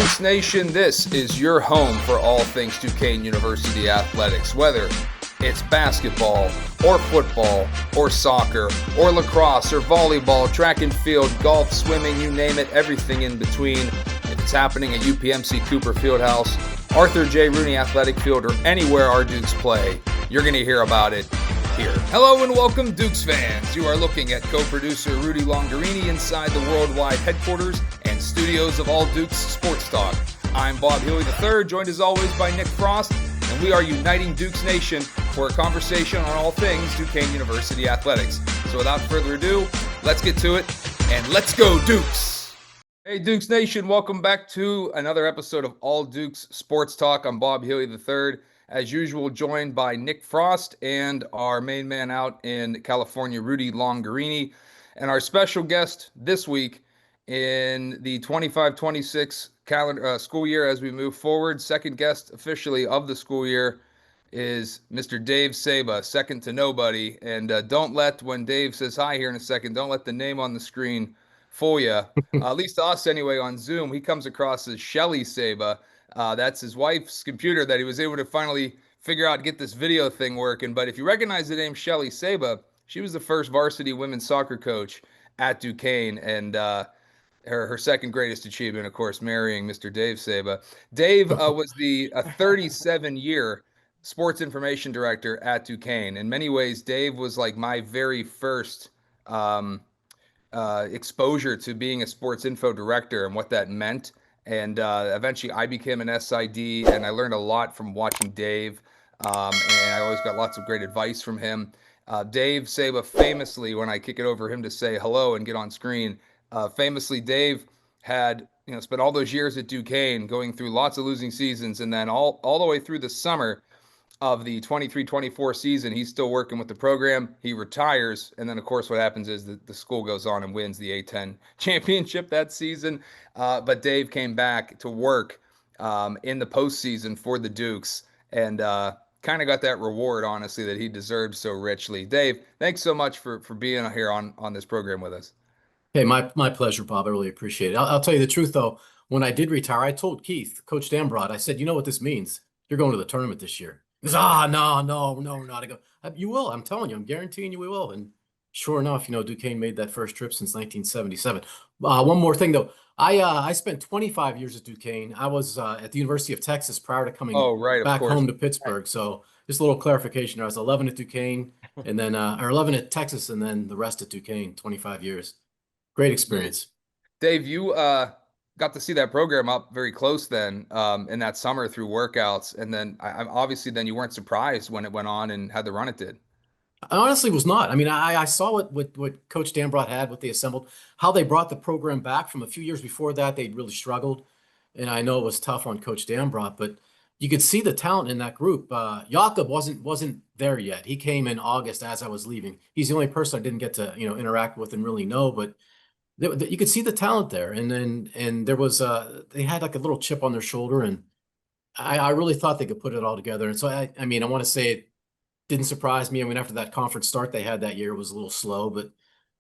Dukes Nation, this is your home for all things Duquesne University athletics, whether it's basketball or football or soccer or lacrosse or volleyball, track and field, golf, swimming, you name it, everything in between. If it's happening at UPMC Cooper Fieldhouse, Arthur J. Rooney Athletic Field, or anywhere our Dukes play, you're going to hear about it here. Hello and welcome, Dukes fans. You are looking at co-producer Rudy Longarini inside the worldwide headquarters and studios of All Dukes Sports Talk. I'm Bob Healy III, joined as always by Nick Frost, and we are uniting Dukes Nation for a conversation on all things Duquesne University athletics. So without further ado, let's get to it, and let's go Dukes! Hey Dukes Nation, welcome back to another episode of All Dukes Sports Talk. I'm Bob Healy III. As usual, joined by Nick Frost and our main man out in California, Rudy Longarini. And our special guest this week in the 25-26 calendar school year as we move forward, second guest officially of the school year, is Mr. Dave Saba, second to nobody. And don't let, when Dave says hi here in a second, don't let the name on the screen fool you. At least to us anyway on Zoom, he comes across as Shelly Saba. That's his wife's computer that he was able to finally figure out, get this video thing working. But if you recognize the name Shelly Saba, she was the first varsity women's soccer coach at Duquesne, and her second greatest achievement, of course, marrying Mr. Dave Saba. Dave was the 37-year sports information director at Duquesne. In many ways, Dave was like my very first exposure to being a sports info director and what that meant. And eventually I became an SID, and I learned a lot from watching Dave. And I always got lots of great advice from him. Dave Saba famously, when I kick it over him to say hello and get on screen, famously Dave had spent all those years at Duquesne going through lots of losing seasons, and then all the way through the summer of the 23-24 season, he's still working with the program. He retires, and then, of course, what happens is the school goes on and wins the A-10 championship that season. But Dave came back to work in the postseason for the Dukes, and kind of got that reward, honestly, that he deserved so richly. Dave, thanks so much for being here on this program with us. Hey, my pleasure, Bob. I really appreciate it. I'll tell you the truth, though. When I did retire, I told Keith, Coach Dambrot, I said, you know what this means? You're going to the tournament this year. He goes, no, not. I go, you will. I'm telling you. I'm guaranteeing you we will. And sure enough, Duquesne made that first trip since 1977. One more thing, though. I spent 25 years at Duquesne. I was at the University of Texas prior to coming back home to Pittsburgh. So just a little clarification. I was 11 at Duquesne, and then or 11 at Texas, and then the rest at Duquesne. 25 years. Great experience. Dave, you got to see that program up very close then in that summer through workouts. And then obviously then you weren't surprised when it went on and had the run it did. I honestly was not. I mean, I saw what Coach Dambrot had, what they assembled, how they brought the program back from a few years before that. They'd really struggled. And I know it was tough on Coach Dambrot, but you could see the talent in that group. Jakob wasn't there yet. He came in August as I was leaving. He's the only person I didn't get to, interact with and really know, but you could see the talent there. And there was they had like a little chip on their shoulder, and I really thought they could put it all together. And so I want to say it didn't surprise me. I mean, after that conference start they had that year, it was a little slow, but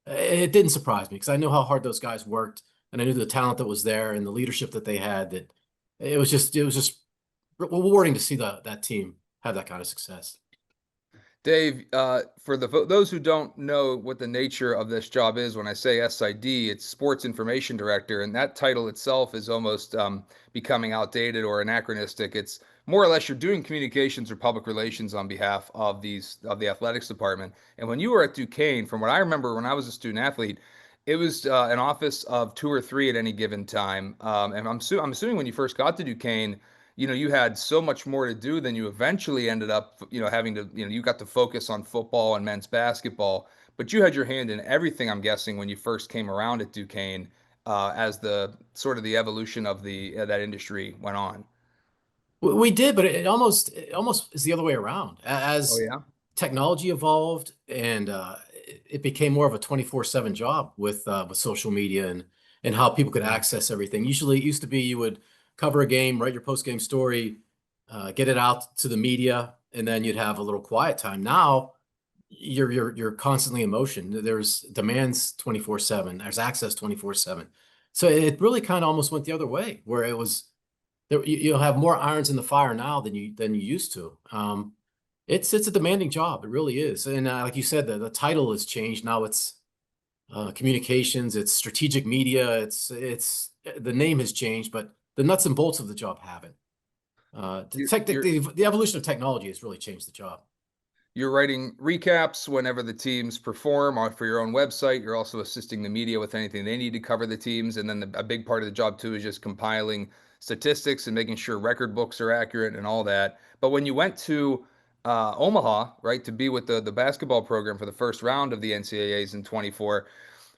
it didn't surprise me because I know how hard those guys worked, and I knew the talent that was there and the leadership that they had. That it was just rewarding to see that team have that kind of success. Dave, for those who don't know what the nature of this job is, when I say SID, it's Sports Information Director, and that title itself is almost becoming outdated or anachronistic. It's more or less you're doing communications or public relations on behalf of the athletics department. And when you were at Duquesne, from what I remember when I was a student athlete, it was an office of 2 or 3 at any given time. And I'm assuming when you first got to Duquesne, you had so much more to do than you eventually ended up, having to, you got to focus on football and men's basketball, but you had your hand in everything, I'm guessing, when you first came around at Duquesne, as the sort of the evolution of that industry went on. We did, but it almost is the other way around. As technology evolved and it became more of a 24/7 job with social media and how people could access everything. Usually it used to be you would cover a game, write your post-game story, get it out to the media, and then you'd have a little quiet time. Now you're constantly in motion. There's demands 24/7. There's access 24/7. So it really kind of almost went the other way, where it was You'll have more irons in the fire now than you used to. It's a demanding job. It really is. And like you said, the title has changed. Now it's communications, it's strategic media, it's the name has changed, but the nuts and bolts of the job haven't. The evolution of technology has really changed the job. You're writing recaps whenever the teams perform for your own website. You're also assisting the media with anything they need to cover the teams. And then a big part of the job, too, is just compiling statistics and making sure record books are accurate and all that. But when you went to Omaha, right, to be with the basketball program for the first round of the NCAAs in 24,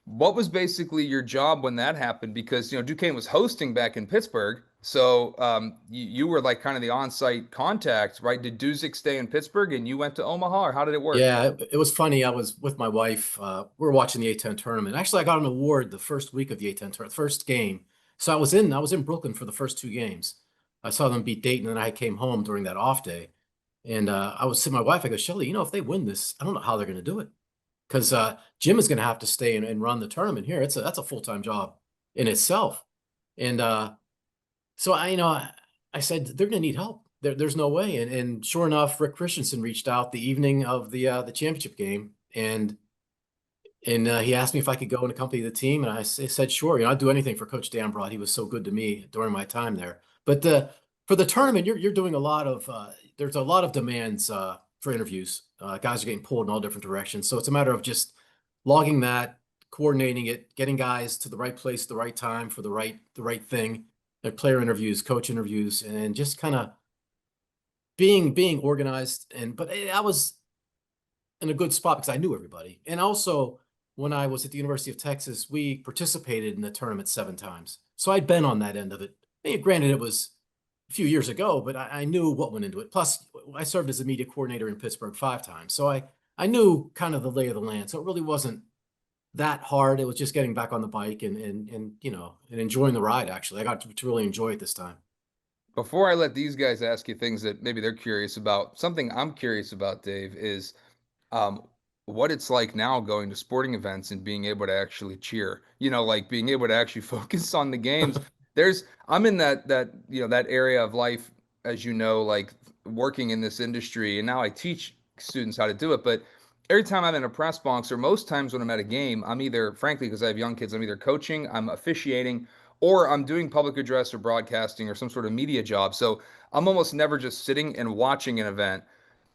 what was basically your job when that happened? Because, Duquesne was hosting back in Pittsburgh. So you were like kind of the on-site contact, right? Did Duzik stay in Pittsburgh and you went to Omaha, or how did it work? Yeah, it was funny. I was with my wife. We were watching the A10 tournament. Actually, I got an award the first week of the A10 tournament, first game. So I was in Brooklyn for the first two games. I saw them beat Dayton, and then I came home during that off day. And I was to my wife, I go, Shelly, if they win this, I don't know how they're going to do it. Because Jim is going to have to stay and run the tournament here. That's a full-time job in itself. And so I said they're going to need help. There's no way. And sure enough, Rick Christensen reached out the evening of the championship game, and he asked me if I could go and accompany the team, and I said sure. I'd do anything for Coach Dambrot. He was so good to me during my time there. But for the tournament, you're doing a lot of there's a lot of demands for interviews. Guys are getting pulled in all different directions, so it's a matter of just logging that, coordinating it, getting guys to the right place at the right time for the right thing. Their player interviews, coach interviews, and just kind of being organized. But I was in a good spot because I knew everybody. And also, when I was at the University of Texas, we participated in the tournament 7 times. So I'd been on that end of it. Granted, it was a few years ago, but I knew what went into it. Plus, I served as a media coordinator in Pittsburgh 5 times. So I knew kind of the lay of the land. So it really wasn't that hard. It was just getting back on the bike and enjoying the ride, actually. I got to really enjoy it this time. Before I let these guys ask you things that maybe they're curious about, something I'm curious about, Dave, is um, what it's like now going to sporting events and being able to actually cheer, like being able to actually focus on the games. I'm in that area of life, as like working in this industry, and now I teach students how to do it. But every time I'm in a press box, or most times when I'm at a game, I'm either, frankly, because I have young kids, I'm either coaching, I'm officiating, or I'm doing public address or broadcasting or some sort of media job. So I'm almost never just sitting and watching an event,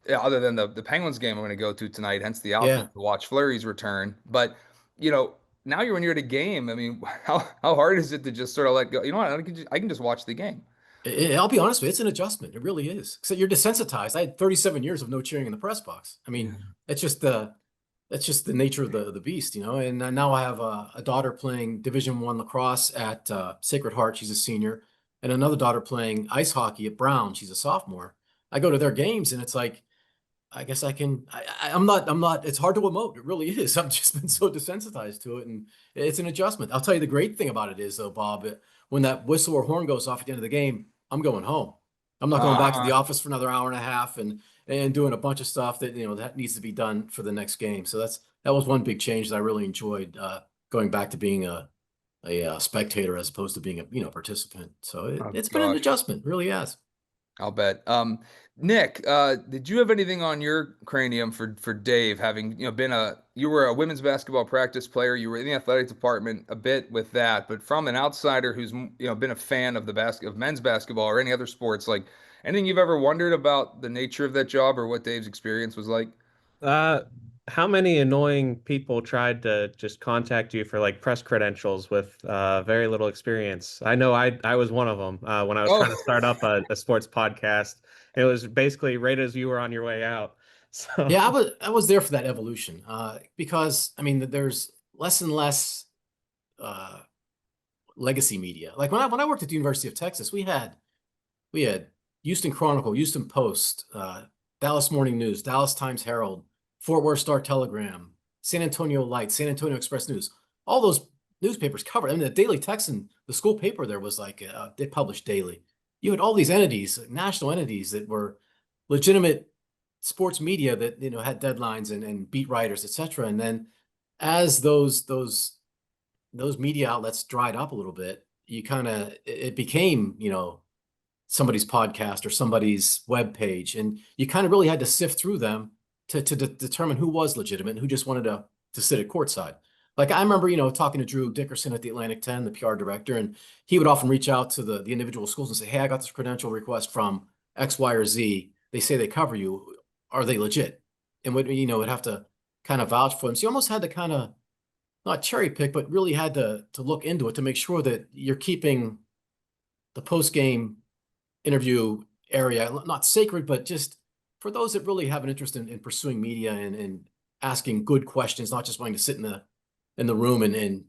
other than the Penguins game I'm going to go to tonight, hence the outfit Yeah. to watch Fleury's return. But you know, now when you're at a game, I mean, how hard is it to just sort of let go? You know what? I can just watch the game. I'll be honest with you, it's an adjustment. It really is. So you're desensitized. I had 37 years of no cheering in the press box. I Yeah. mean, it's just that's just the nature of the beast, And now I have a daughter playing Division I lacrosse at Sacred Heart. She's a senior, and another daughter playing ice hockey at Brown. She's a sophomore. I go to their games, and it's like, I guess I can. I'm not. It's hard to emote. It really is. I've just been so desensitized to it, and it's an adjustment. I'll tell you the great thing about it is, though, Bob, when that whistle or horn goes off at the end of the game, I'm going home. I'm not going back to the Uh, office for another hour and a half and doing a bunch of stuff that needs to be done for the next game. So that was one big change that I really enjoyed, going back to being a spectator as opposed to being a participant. So oh it's been an gosh. adjustment, really has. I'll bet. Nick, did you have anything on your cranium for Dave, having you were a women's basketball practice player, you were in the athletic department a bit with that, but from an outsider who's been a fan of of men's basketball or any other sports, like anything you've ever wondered about the nature of that job or what Dave's experience was like? Uh, how many annoying people tried to just contact you for like press credentials with very little experience? I know I was one of them when I was trying to Oh, start up a sports podcast. It was basically right as you were on your way out. So Yeah, I was there for that evolution, because I mean there's less and less uh, legacy media. Like when I worked at the University of Texas, we had Houston Chronicle, Houston Post, Dallas Morning News, Dallas Times Herald, Fort Worth Star Telegram, San Antonio Light, San Antonio Express News. All those newspapers covered. I mean, the Daily Texan, the school paper there was like they published daily. You had all these entities, national entities that were legitimate sports media that had deadlines and beat writers, etc. And then as those media outlets dried up a little bit, you kind of it became somebody's podcast or somebody's web page, and you kind of really had to sift through them to determine who was legitimate and who just wanted to sit at courtside. Like I remember, talking to Drew Dickerson at the Atlantic 10, the PR director, and he would often reach out to the individual schools and say, "Hey, I got this credential request from X, Y, or Z. They say they cover you. Are they legit?" And would have to kind of vouch for them. So you almost had to kind of not cherry pick, but really had to look into it to make sure that you're keeping the post-game interview area not sacred, but just for those that really have an interest in pursuing media and asking good questions, not just wanting to sit in the room and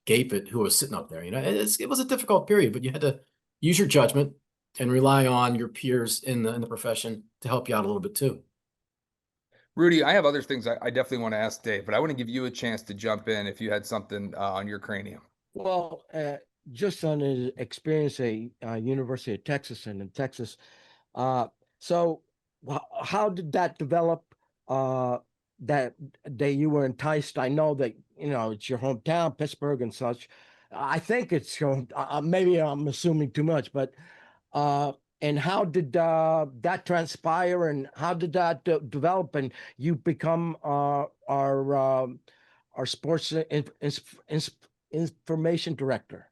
gape at who was sitting up there. It was a difficult period, but you had to use your judgment and rely on your peers in the profession to help you out a little bit too. Rudy, I have other things I definitely want to ask Dave, but I want to give you a chance to jump in if you had something on your cranium. Well, just on his experience at University of Texas and in Texas. So how did that develop? That you were enticed? I know that it's your hometown, Pittsburgh, and such. I think it's your. Maybe I'm assuming too much, but and how did that transpire, and how did that develop, and you become our sports information director?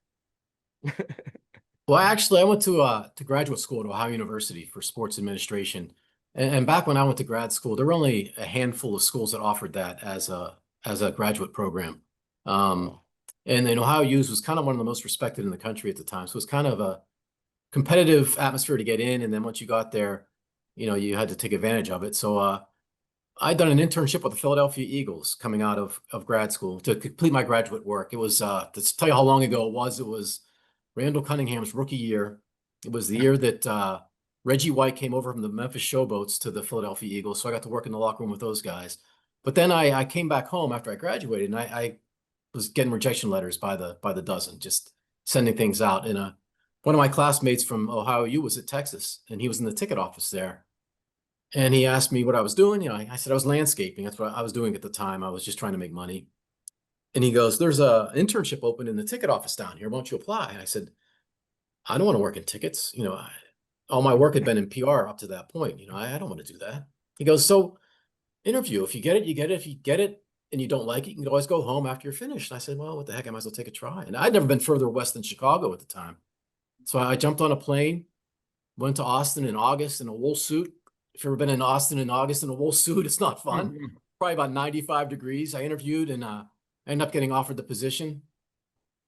Well, actually, I went to graduate school at Ohio University for sports administration. And back when I went to grad school, there were only a handful of schools that offered that as a graduate program. And then Ohio U's was kind of one of the most respected in the country at the time. So it was kind of a competitive atmosphere to get in. And then once you got there, you had to take advantage of it. So I'd done an internship with the Philadelphia Eagles coming out of grad school to complete my graduate work. It was, to tell you how long ago it was Randall Cunningham's rookie year. It was the year that Reggie White came over from the Memphis Showboats to the Philadelphia Eagles. So I got to work in the locker room with those guys. But then I came back home after I graduated, and I was getting rejection letters by the dozen, just sending things out. And one of my classmates from Ohio U was at Texas, and he was in the ticket office there. And he asked me what I was doing. I said I was landscaping. That's what I was doing at the time. I was just trying to make money. And he goes, "There's an internship open in the ticket office down here. Why don't you apply?" And I said, "I don't want to work in tickets. All my work had been in PR up to that point. I don't want to do that." He goes, "So interview. If you get it, you get it. If you get it and you don't like it, you can always go home after you're finished." And I said, "Well, what the heck? I might as well take a try." And I'd never been further west than Chicago at the time. So I jumped on a plane, went to Austin in August in a wool suit. If you've ever been in Austin in August in a wool suit, it's not fun. Mm-hmm. Probably about 95 degrees. I interviewed and I ended up getting offered the position.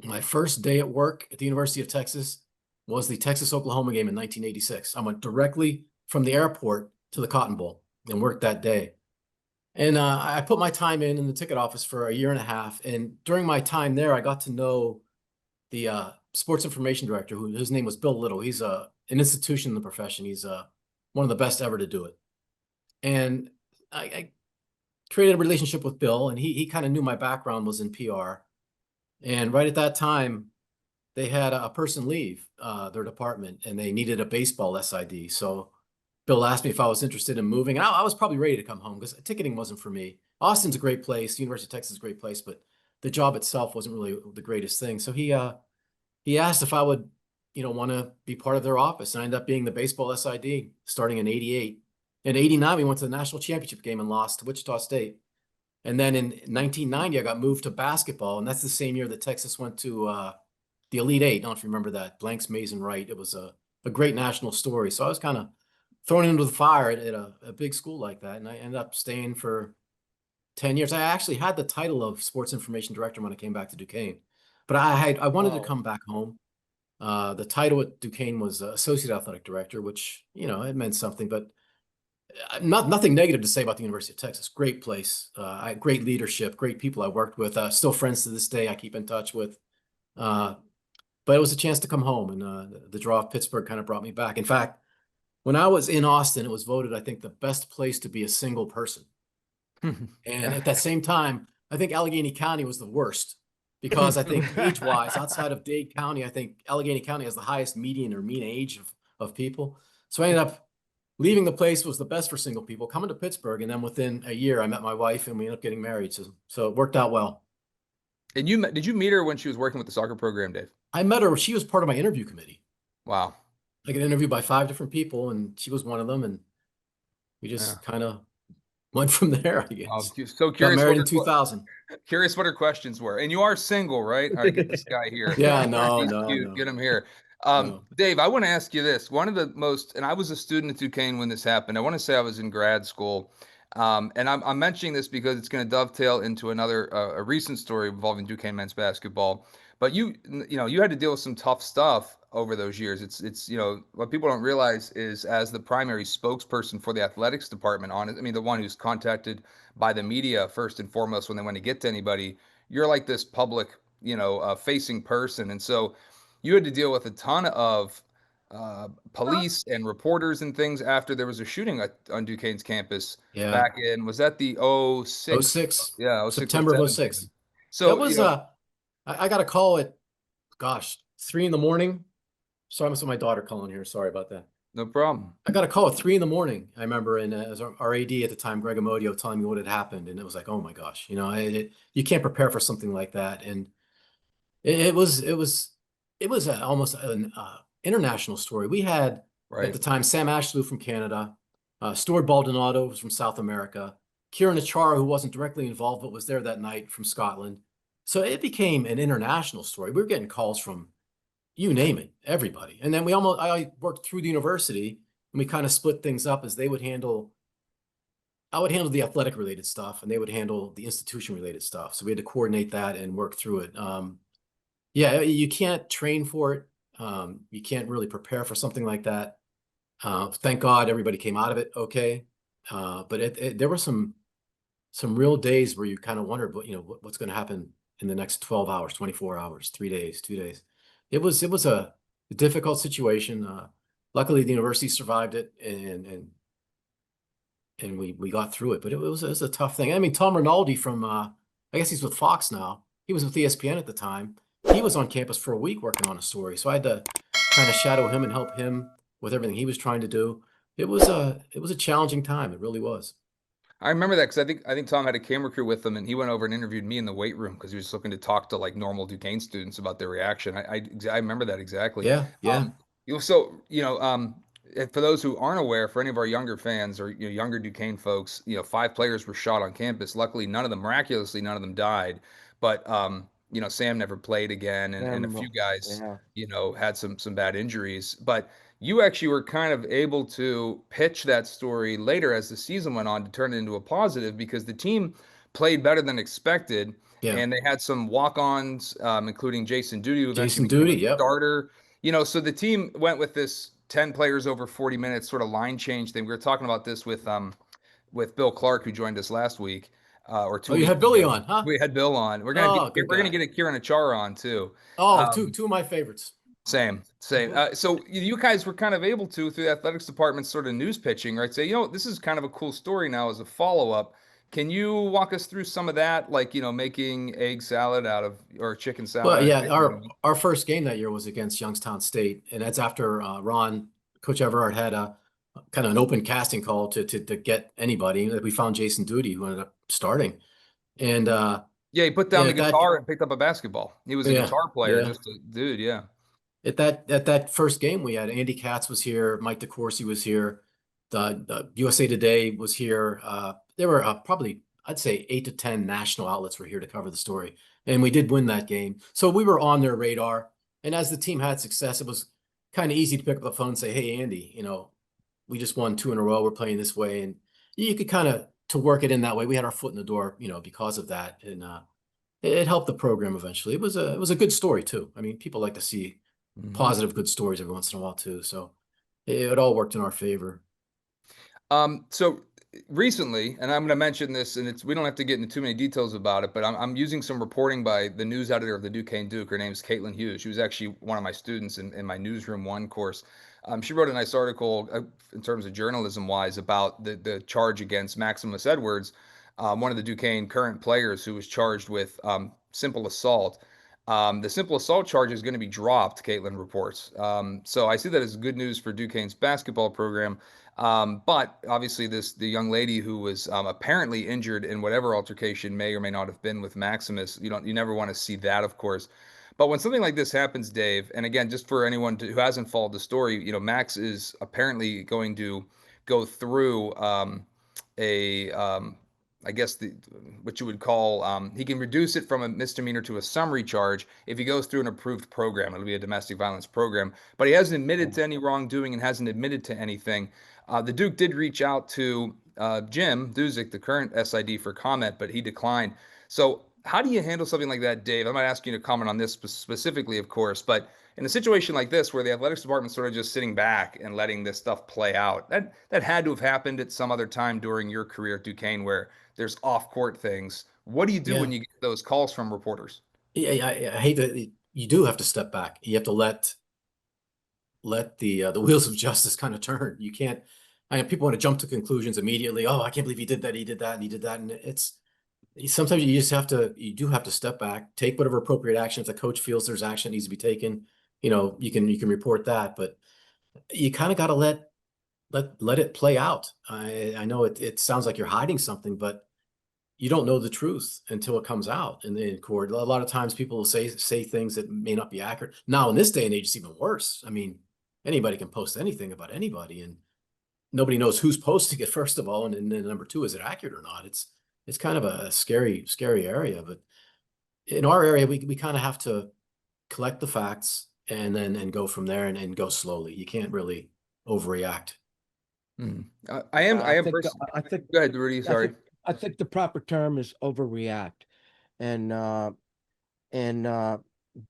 My first day at work at the University of Texas was the Texas-Oklahoma game in 1986. I went directly from the airport to the Cotton Bowl and worked that day. And I put my time in the ticket office for a year and a half. And during my time there, I got to know the sports information director, his name was Bill Little. He's an institution in the profession. He's one of the best ever to do it. And I created a relationship with Bill, and he kind of knew my background was in PR. And right at that time, they had a person leave their department, and they needed a baseball SID. So Bill asked me if I was interested in moving. And I was probably ready to come home because ticketing wasn't for me. Austin's a great place. The University of Texas is a great place, but the job itself wasn't really the greatest thing. So he asked if I would, want to be part of their office. And I ended up being the baseball SID starting in 88. In 89, we went to the national championship game and lost to Wichita State. And then in 1990, I got moved to basketball. And that's the same year that Texas went to the Elite Eight. I don't know if you remember that. Blanks, Mays, and Wright. It was a great national story. So I was kind of thrown into the fire at a big school like that. And I ended up staying for 10 years. I actually had the title of sports information director when I came back to Duquesne. But I wanted to come back home. The title at Duquesne was associate athletic director, which, it meant something, but nothing negative to say about the University of Texas. Great place. I had great leadership, great people I worked with, still friends to this day I keep in touch with. But it was a chance to come home, and the draw of Pittsburgh kind of brought me back. In fact, when I was in Austin, it was voted, I think, the best place to be a single person. And at that same time, I think Allegheny County was the worst. Because I think age-wise, outside of Dade County, I think Allegheny County has the highest median or mean age of people. So I ended up leaving the place was the best for single people, coming to Pittsburgh, and then within a year, I met my wife, and we ended up getting married. So it worked out well. And did you meet her when she was working with the soccer program, Dave? I met her. She was part of my interview committee. Wow. I got interviewed by 5 different people, and she was one of them, and we Yeah. just kind of went from there, I Oh, guess. so Got curious married in 2000. curious what her questions were. And you are single, right? All right, get this guy here. Yeah, no, He's no, cute. no, Get him here. no. Dave, I want to ask you this. One of the most, and I was a student at Duquesne when this happened. I want to say I was in grad school. And I'm mentioning this because it's going to dovetail into another a recent story involving Duquesne men's basketball. But you had to deal with some tough stuff over those years. It's what people don't realize is as the primary spokesperson for the athletics department on it. I mean, the one who's contacted by the media first and foremost when they want to get to anybody. You're like this public, facing person, and so you had to deal with a ton of police and reporters and things after there was a shooting on Duquesne's campus Yeah. back in, was that the '06? '06, Yeah, '06 or September of '07 '06. season. That So, was I got a call at, gosh, 3 in the morning. Sorry, I'm my daughter calling here. Sorry about that. no problem. I got a call at 3 in the morning. I remember, and as our AD at the time, Greg Amodio, telling me what had happened, and it was like, oh my gosh, you can't prepare for something like that, and it was almost an international story. We had at Right. the time Sam Ashlew from Canada, Stuart Baldonado was from South America, Kieran Achara, who wasn't directly involved but was there that night, from Scotland. So it became an international story. We were getting calls from, you name it, everybody. And then I worked through the university, and we kind of split things up as I would handle the athletic related stuff, and they would handle the institution related stuff. So we had to coordinate that and work through it. Yeah, you can't train for it. You can't really prepare for something like that. Thank God everybody came out of it okay. But there were some real days where you kind of wondered what's going to happen in the next 12 hours, 24 hours, 3 days, 2 days. It was a difficult situation. Luckily the university survived it, and we got through it, but it was a tough thing. I mean, Tom Rinaldi from I guess he's with Fox now. He was with ESPN at the time. He was on campus for a week working on a story, so I had to kind of shadow him and help him with everything he was trying to do. It was a challenging time. It really was. I remember that because I think Tom had a camera crew with him, and he went over and interviewed me in the weight room because he was looking to talk to like normal Duquesne students about their reaction. I remember that exactly. Yeah, yeah. Um, for those who aren't aware, for any of our younger fans or younger Duquesne folks, 5 players were shot on campus. Luckily, miraculously, none of them died. But Sam never played again, and a few guys, Yeah. had some bad injuries. But you actually were kind of able to pitch that story later as the season went on to turn it into a positive because the team played better than expected, Yeah. and they had some walk-ons, including Jason Duty, who eventually Jason became Duty, a yep. starter. So the team went with this 10 players over 40 minutes sort of line change thing. We were talking about this with Bill Clark, who joined us last week, or Oh, 2 you weeks had Billy ago. on, huh? We had Bill on. Oh, good We're gonna guy. get a Kieran Achara on too. Oh, two Um, two of my favorites. Same, same. So you guys were kind of able to, through the athletics department, sort of news pitching, right? Say, this is kind of a cool story now as a follow-up. Can you walk us through some of that, like, making egg salad out of, or chicken salad Well, out of yeah, chicken? our first game that year was against Youngstown State, and that's after Coach Everard had a kind of an open casting call to get anybody. Like, we found Jason Duty, who ended up starting, and Yeah, he put down yeah, the guitar and picked up a basketball. He was a yeah, guitar player, yeah. just a dude, yeah. At that first game, we had Andy Katz was here, Mike DeCourcy was here, the USA Today was here. There were probably, I'd say, 8 to 10 national outlets were here to cover the story, and we did win that game. So we were on their radar, and as the team had success, it was kind of easy to pick up the phone and say, "Hey, Andy, we just won 2 in a row. We're playing this way," and you could kind of to work it in that way. We had our foot in the door, because of that, and it helped the program eventually. It was a good story too. I mean, people like to see Mhm. positive, good stories every once in a while too. So it all worked in our favor. So recently, and I'm going to mention this, and we don't have to get into too many details about it, but I'm using some reporting by the news editor of the Duquesne Duke. Her name is Caitlin Hughes. She was actually one of my students in my Newsroom 1 course. She wrote a nice article in terms of journalism wise about the charge against Maximus Edwards, one of the Duquesne current players who was charged with simple assault. The simple assault charge is going to be dropped, Caitlin reports. So I see that as good news for Duquesne's basketball program. But obviously, the young lady who was apparently injured in whatever altercation may or may not have been with Maximus, you never want to see that, of course. But when something like this happens, Dave, and again, just for anyone who hasn't followed the story, Max is apparently going to go through a I guess what you would call he can reduce it from a misdemeanor to a summary charge if he goes through an approved program. It'll be a domestic violence program, but he hasn't admitted to any wrongdoing and hasn't admitted to anything. The Duke did reach out to Jim Duzik, the current SID, for comment, but he declined. So how do you handle something like that, Dave? I'm not asking you to comment on this specifically, of course, but in a situation like this where the athletics department sort of just sitting back and letting this stuff play out, that had to have happened at some other time during your career at Duquesne where there's off-court things. What do you do when you get those calls from reporters? Yeah, I hate that you do have to step back. You have to let the wheels of justice kind of turn. You can't. I mean, people want to jump to conclusions immediately. Oh, I can't believe he did that. He did that. And he did that. And it's sometimes you do have to step back, take whatever appropriate action. If the coach feels there's action that needs to be taken, you can report that. But you kind of got to let it play out. I know it sounds like you're hiding something, but you don't know the truth until it comes out in court. A lot of times people will say things that may not be accurate. Now in this day and age, it's even worse. I mean, anybody can post anything about anybody, and nobody knows who's posting it, first of all, and then number two, is it accurate or not? It's kind of a scary area. But in our area, we kind of have to collect the facts and then go from there and go slowly. You can't really overreact. I am personally. I think. Go ahead, Rudy. Sorry. I think the proper term is overreact, and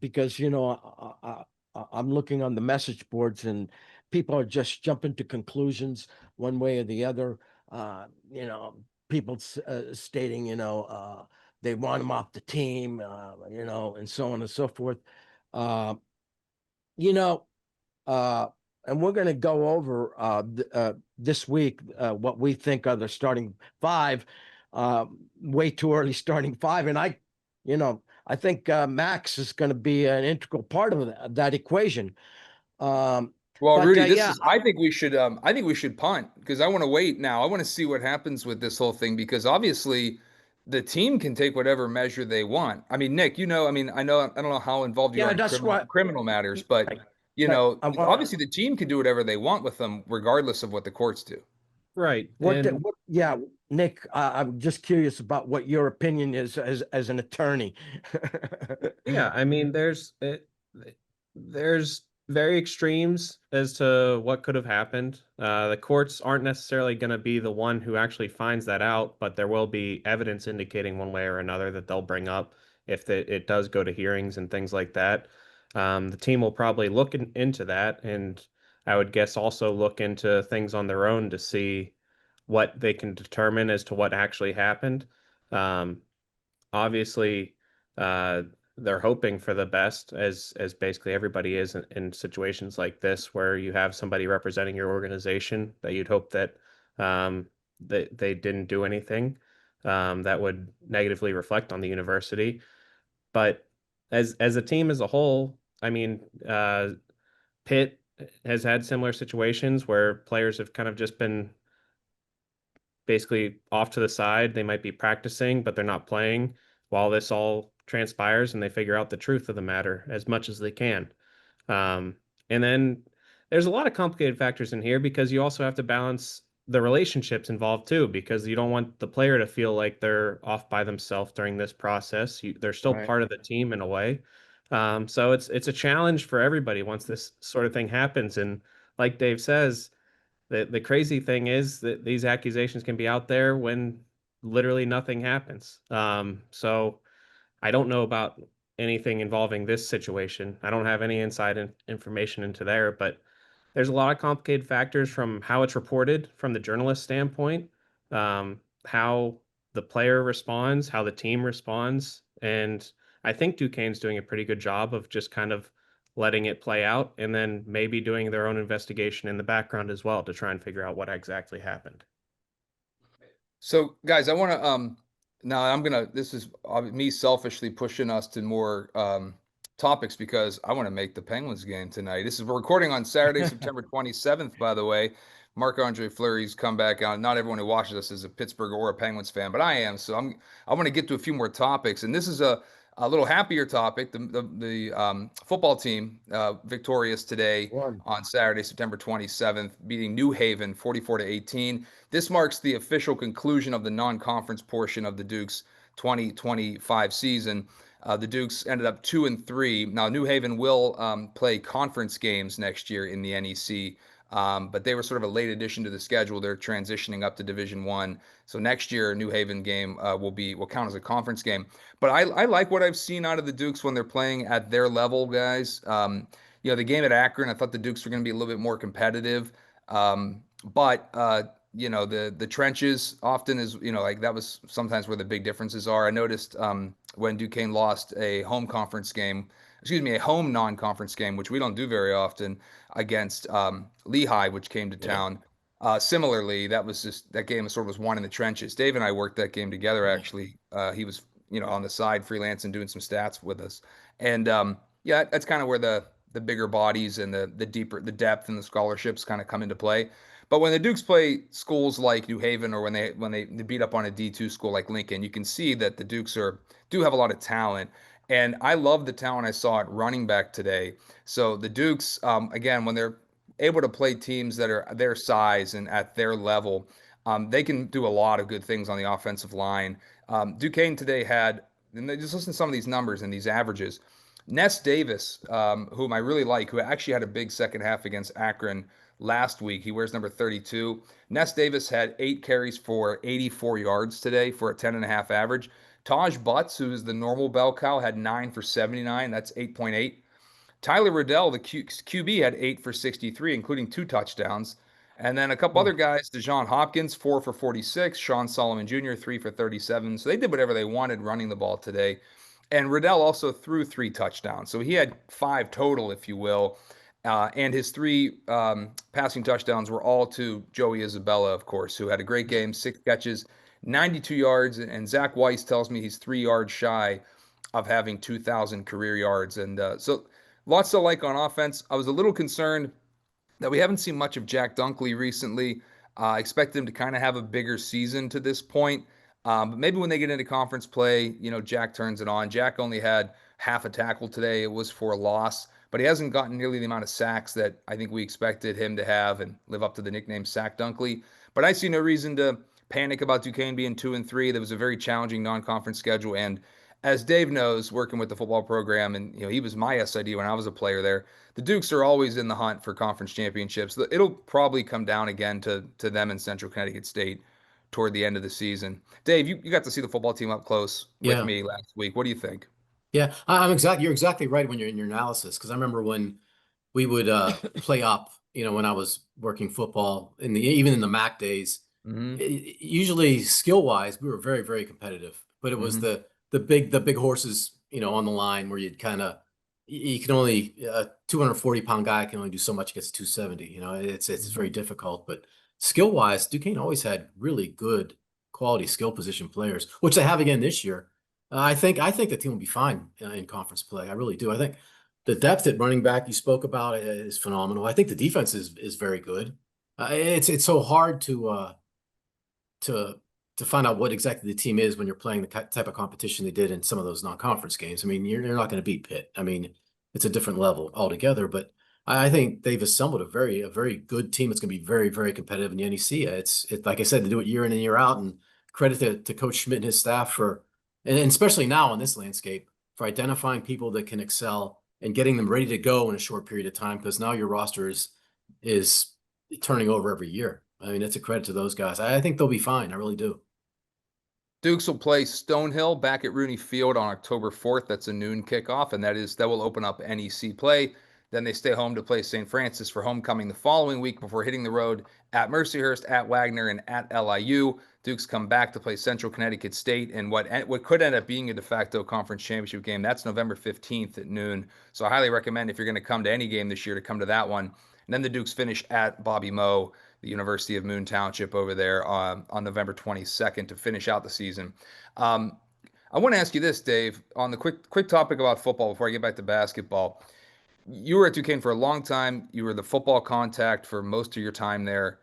because I'm looking on the message boards and people are just jumping to conclusions one way or the other. People stating they want him off the team, and so on and so forth. And we're going to go over this week what we think are the starting five. Way too early starting five, and I think Max is going to be an integral part of that equation. Well, Rudy, I think we should punt because I want to wait now. I want to see what happens with this whole thing because obviously the team can take whatever measure they want. I mean, Nick, I don't know how involved you are in criminal matters, but obviously the team can do whatever they want with them, regardless of what the courts do. Right. Nick, I'm just curious about what your opinion is as an attorney. Yeah, I mean, there's very extremes as to what could have happened. The courts aren't necessarily going to be the one who actually finds that out, but there will be evidence indicating one way or another that they'll bring up if it does go to hearings and things like that. The team will probably look into that, and I would guess also look into things on their own to see what they can determine as to what actually happened. Obviously, they're hoping for the best, as basically everybody is in situations like this, where you have somebody representing your organization that you'd hope that they didn't do anything that would negatively reflect on the university. But as a team as a whole, I mean, Pitt has had similar situations where players have kind of just been basically off to the side. They might be practicing, but they're not playing while this all transpires and they figure out the truth of the matter as much as they can. And then there's a lot of complicated factors in here because you also have to balance the relationships involved too, because you don't want the player to feel like they're off by themselves during this process. They're still part of the team in a way. So it's a challenge for everybody once this sort of thing happens. And like Dave says, the crazy thing is that these accusations can be out there when literally nothing happens. So I don't know about anything involving this situation. I don't have any inside information into there, but there's a lot of complicated factors from how it's reported from the journalist standpoint, how the player responds, how the team responds. And I think Duquesne's doing a pretty good job of just kind of letting it play out and then maybe doing their own investigation in the background as well to try and figure out what exactly happened. So guys, I want to, this is me selfishly pushing us to more topics because I want to make the Penguins game tonight. We're recording on Saturday, September 27th, by the way. Marc-Andre Fleury's comeback out. Not everyone who watches us is a Pittsburgh or a Penguins fan, but I am. So I want to get to a few more topics. And this is A little happier topic: the football team victorious today One. on Saturday, September 27th, beating New Haven 44-18. This marks the official conclusion of the non-conference portion of the Dukes 2025 season. The Dukes ended up 2-3. Now New Haven will play conference games next year in the NEC. But they were sort of a late addition to the schedule. They're transitioning up to Division One, so next year New Haven game will count as a conference game. But I like what I've seen out of the Dukes when they're playing at their level, guys. The game at Akron, I thought the Dukes were going to be a little bit more competitive. But the trenches often is, like that was sometimes where the big differences are. I noticed when Duquesne lost a home non-conference game, which we don't do very often, against Lehigh, which came to town. Similarly, that game sort of was won in the trenches. Dave and I worked that game together, actually. He was, on the side freelance and doing some stats with us. And that's kind of where the bigger bodies and the depth and the scholarships kind of come into play. But when the Dukes play schools like New Haven, or when they beat up on a D2 school like Lincoln, you can see that the Dukes do have a lot of talent. And I love the talent I saw at running back today. So the Dukes, again, when they're able to play teams that are their size and at their level, they can do a lot of good things on the offensive line. Duquesne today had, and just listen to some of these numbers and these averages. Ness Davis, whom I really like, who actually had a big second half against Akron last week. He wears number 32. Ness Davis had 8 carries for 84 yards today for a 10.5 average. Taj Butts, who is the normal bell cow, had 9 for 79. That's 8.8. Tyler Riddell, the QB, had 8 for 63, including 2 touchdowns. And then a couple other guys, DeJohn Hopkins, 4 for 46. Sean Solomon Jr., 3 for 37. So they did whatever they wanted running the ball today. And Riddell also threw 3 touchdowns. So he had 5 total, if you will. And his 3 passing touchdowns were all to Joey Isabella, of course, who had a great game, 6 catches, 92 yards. And Zach Weiss tells me he's 3 yards shy of having 2,000 career yards. And so lots to like on offense. I was a little concerned that we haven't seen much of Jack Dunkley recently. I expect him to kind of have a bigger season to this point. But maybe when they get into conference play, Jack turns it on. Jack only had half a tackle today. It was for a loss, but he hasn't gotten nearly the amount of sacks that I think we expected him to have and live up to the nickname Sack Dunkley. But I see no reason to panic about Duquesne being 2-3. That was a very challenging non-conference schedule. And as Dave knows, working with the football program, and he was my SID when I was a player there, the Dukes are always in the hunt for conference championships. It'll probably come down again to them in Central Connecticut State toward the end of the season. Dave, you got to see the football team up close with me last week. What do you think? Yeah, you're exactly right when you're in your analysis, because I remember when we would play up, when I was working football even in the MAC days, usually skill wise, we were very, very competitive, but it was the big horses, on the line where you can only, a 240-pound guy can only do so much against 270. It's very difficult, but skill wise, Duquesne always had really good quality skill position players, which they have again this year. I think the team will be fine in conference play. I really do. I think the depth at running back you spoke about is phenomenal. I think the defense is very good. It's so hard to find out what exactly the team is when you're playing the type of competition they did in some of those non-conference games. I mean, you're not going to beat Pitt. I mean, it's a different level altogether. But I think they've assembled a very good team. It's going to be very, very competitive in the NEC. It's like I said, to do it year in and year out. And credit to Coach Schmidt and his staff for. And especially now on this landscape, for identifying people that can excel and getting them ready to go in a short period of time, because now your roster is turning over every year. I mean, it's a credit to those guys. I think they'll be fine. I really do. Dukes will play Stonehill back at Rooney Field on October 4th. That's a noon kickoff, and that will open up NEC play. Then they stay home to play St. Francis for homecoming the following week before hitting the road at Mercyhurst, at Wagner, and at LIU. Dukes come back to play Central Connecticut State in what could end up being a de facto conference championship game. That's November 15th at noon. So I highly recommend, if you're going to come to any game this year, to come to that one. And then the Dukes finish at Bobby Moe, the University of Moon Township over there on November 22nd to finish out the season. I want to ask you this, Dave, on the quick topic about football before I get back to basketball. You were at Duquesne for a long time. You were the football contact for most of your time there.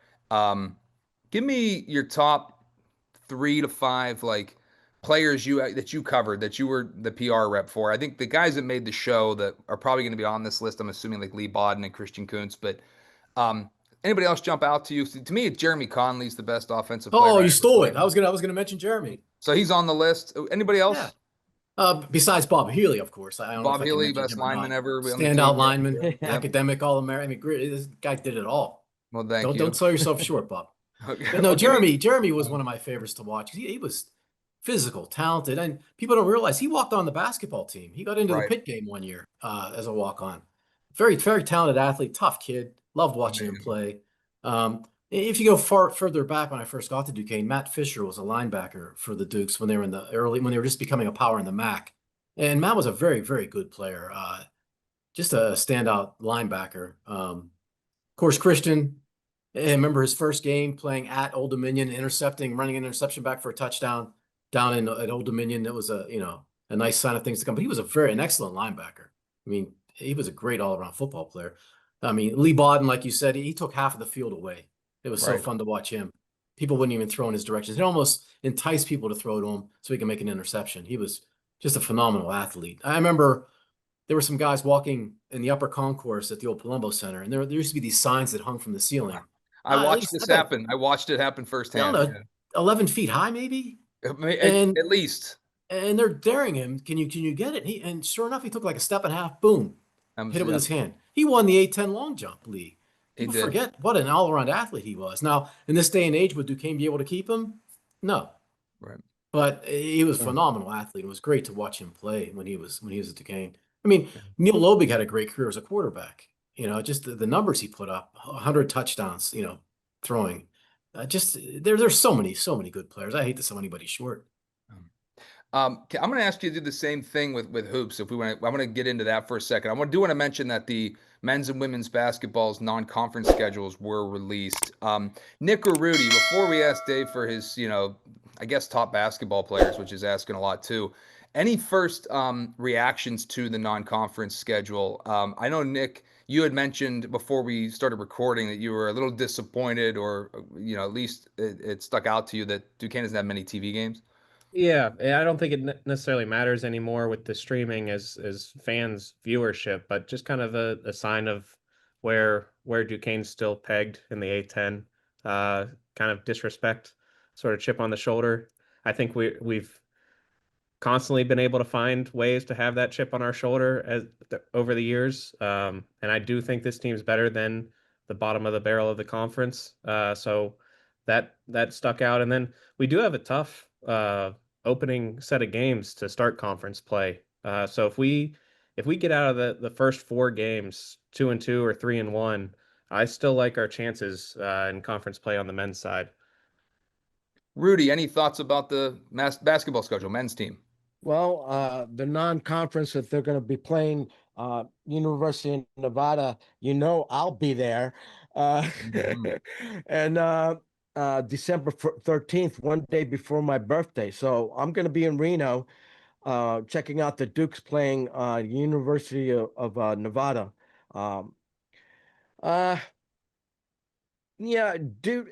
Give me your top 3 to 5 players that you covered, that you were the PR rep for. I think the guys that made the show that are probably going to be on this list, I'm assuming like Lee Bodden and Christian Kuntz, but anybody else jump out to you? To me, Jeremy Conley's the best offensive player Oh, I you ever stole played it. I was with. gonna mention Jeremy. So he's on the list. Anybody Yeah. else? Besides Bob Healy, of course. I don't know if Bob I can Healy, mention best him or lineman not. ever on the Standout team. lineman, Yep. academic All-American. I mean, great. This guy did it all. Well, thank you. Don't sell yourself short, Bob. Okay. But no, Well, give me- Jeremy was one of my favorites to watch. He was physical, talented, and people don't realize he walked on the basketball team. He got into the Right. pit game one year as a walk-on. Very, very talented athlete, tough kid. Loved watching him play. If you go further back when I first got to Duquesne, Matt Fisher was a linebacker for the Dukes when they were when they were just becoming a power in the MAC. And Matt was a very, very good player. Just a standout linebacker. Of course, Christian, I remember his first game playing at Old Dominion, running an interception back for a touchdown down at Old Dominion. It was a nice sign of things to come. But he was an excellent linebacker. I mean, he was a great all-around football player. I mean, Lee Bodden, like you said, he took half of the field away. It was so fun to watch him. People wouldn't even throw in his directions. He almost enticed people to throw to him so he could make an interception. He was just a phenomenal athlete. I remember there were some guys walking in the upper concourse at the old Palumbo Center, and there used to be these signs that hung from the ceiling. I watched this happen. I watched it happen firsthand. I don't know, 11 feet high, maybe? At least. And they're daring him. Can you get it? And sure enough, he took like a step and a half. Boom. Hit it with his hand. He won the 8-10 long jump league. People forget what an all-around athlete he was. Now, in this day and age, would Duquesne be able to keep him? No. Right. But he was a phenomenal athlete. It was great to watch him play when he was at Duquesne. I mean, Neil Lobig had a great career as a quarterback. Just the numbers he put up, 100 touchdowns, throwing. There's so many good players. I hate to sell anybody short. I'm going to ask you to do the same thing with hoops. I want to get into that for a second. I do want to mention that the men's and women's basketball's non-conference schedules were released. Nick or Rudy, before we ask Dave for his, I guess top basketball players, which is asking a lot too. Any first reactions to the non-conference schedule? I know, Nick, you had mentioned before we started recording that you were a little disappointed, or at least it stuck out to you that Duquesne doesn't have many TV games. Yeah, I don't think it necessarily matters anymore with the streaming as fans' viewership, but just kind of a sign of where Duquesne's still pegged in the A10, kind of disrespect, sort of chip on the shoulder. I think we've constantly been able to find ways to have that chip on our shoulder over the years, and I do think this team's better than the bottom of the barrel of the conference. So that stuck out, and then we do have a tough opening set of games to start conference play. So if we get out of the first 4 games 2-2 or 3-1, I still like our chances in conference play on the men's side. Rudy, any thoughts about the basketball schedule, men's team? Well, the non-conference that they're going to be playing, University of Nevada, I'll be there. And December 13th, one day before my birthday. So I'm going to be in Reno, checking out the Dukes playing University of Nevada. Yeah, dude,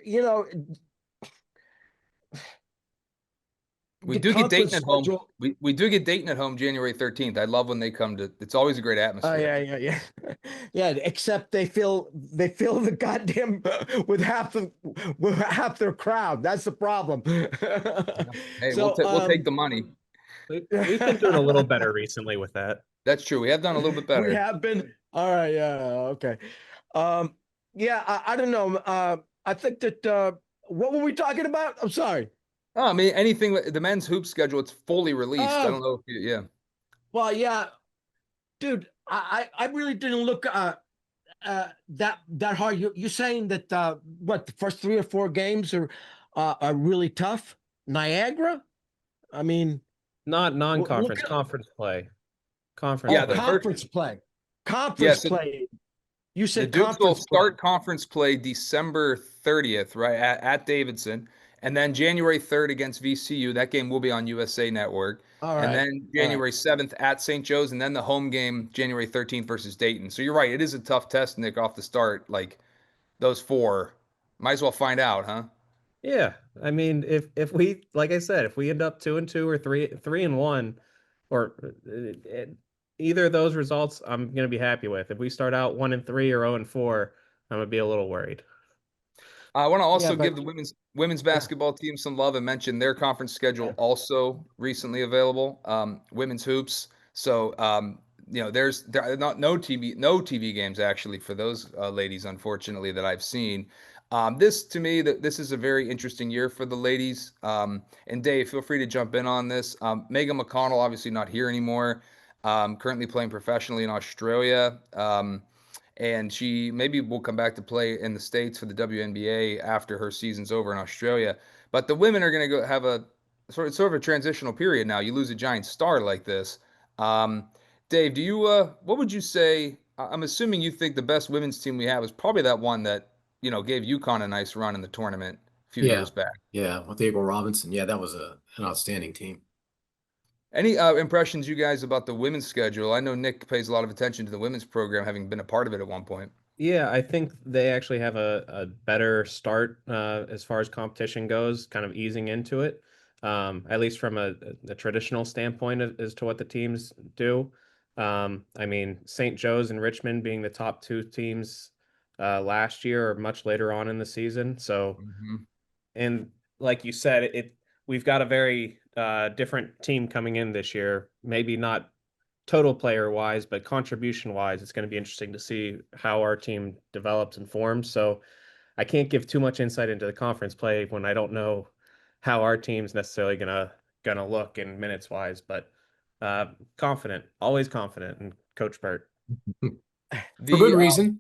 we do get Dayton at home. We do get Dayton at home January 13th. I love when they come to. It's always a great atmosphere. Oh yeah. Yeah, except they fill the goddamn with half their crowd. That's the problem. Hey, we'll take the money. We've been doing a little better recently with that. That's true. We have done a little bit better. We have been. All right. Yeah. Okay. Yeah. I don't know. I think that. What were we talking about? I'm sorry. Oh, I mean, anything. The men's hoop schedule, it's fully released. I don't know if yeah. Well, yeah, dude, I really didn't look that hard. You're saying that the first 3 or 4 games are really tough? Niagara? I mean, not non-conference, conference play. Conference. Yeah, play. Conference play. Conference play. You said the Dukes will start conference play December 30th, right, at Davidson. And then January 3rd against VCU. That game will be on USA Network. All right. And then January 7th at St. Joe's. And then the home game January 13th versus Dayton. So you're right. It is a tough test, Nick, off the start. Like those 4. Might as well find out, huh? Yeah. I mean, if we, like I said, if we end up 2-2 or 3-1, or either of those results, I'm gonna be happy with. If we start out 1-3 or 0-4, I'm gonna be a little worried. I want to Yeah, also give but the women's yeah, basketball team some love and mention their conference schedule also recently available. Women's hoops. So there are not no TV games actually for those ladies, unfortunately, that I've seen. This to me that this is a very interesting year for the ladies. And Dave, feel free to jump in on this. Megan McConnell obviously not here anymore. Currently playing professionally in Australia. And she maybe will come back to play in the States for the WNBA after her season's over in Australia. But the women are going to go have a sort of a transitional period now. You lose a giant star like this. Um, Dave, do you what would you say? I'm assuming you think the best women's team we have is probably that one that gave UConn a nice run in the tournament a few Yeah, years back. yeah, with April Robinson. Yeah, that was an outstanding team. Any impressions you guys about the women's schedule? I know Nick pays a lot of attention to the women's program, having been a part of it at one point. Yeah, I think they actually have a better start as far as competition goes, kind of easing into it, at least from a traditional standpoint as to what the teams do. I mean, St. Joe's and Richmond being the top two teams last year or much later on in the season. So, Mhm. and like you said, we've got a very different team coming in this year. Maybe not total player wise, but contribution wise, it's going to be interesting to see how our team develops and forms. So I can't give too much insight into the conference play when I don't know how our team's necessarily gonna look in minutes wise. But confident, always confident in Coach Burt. For good The reason.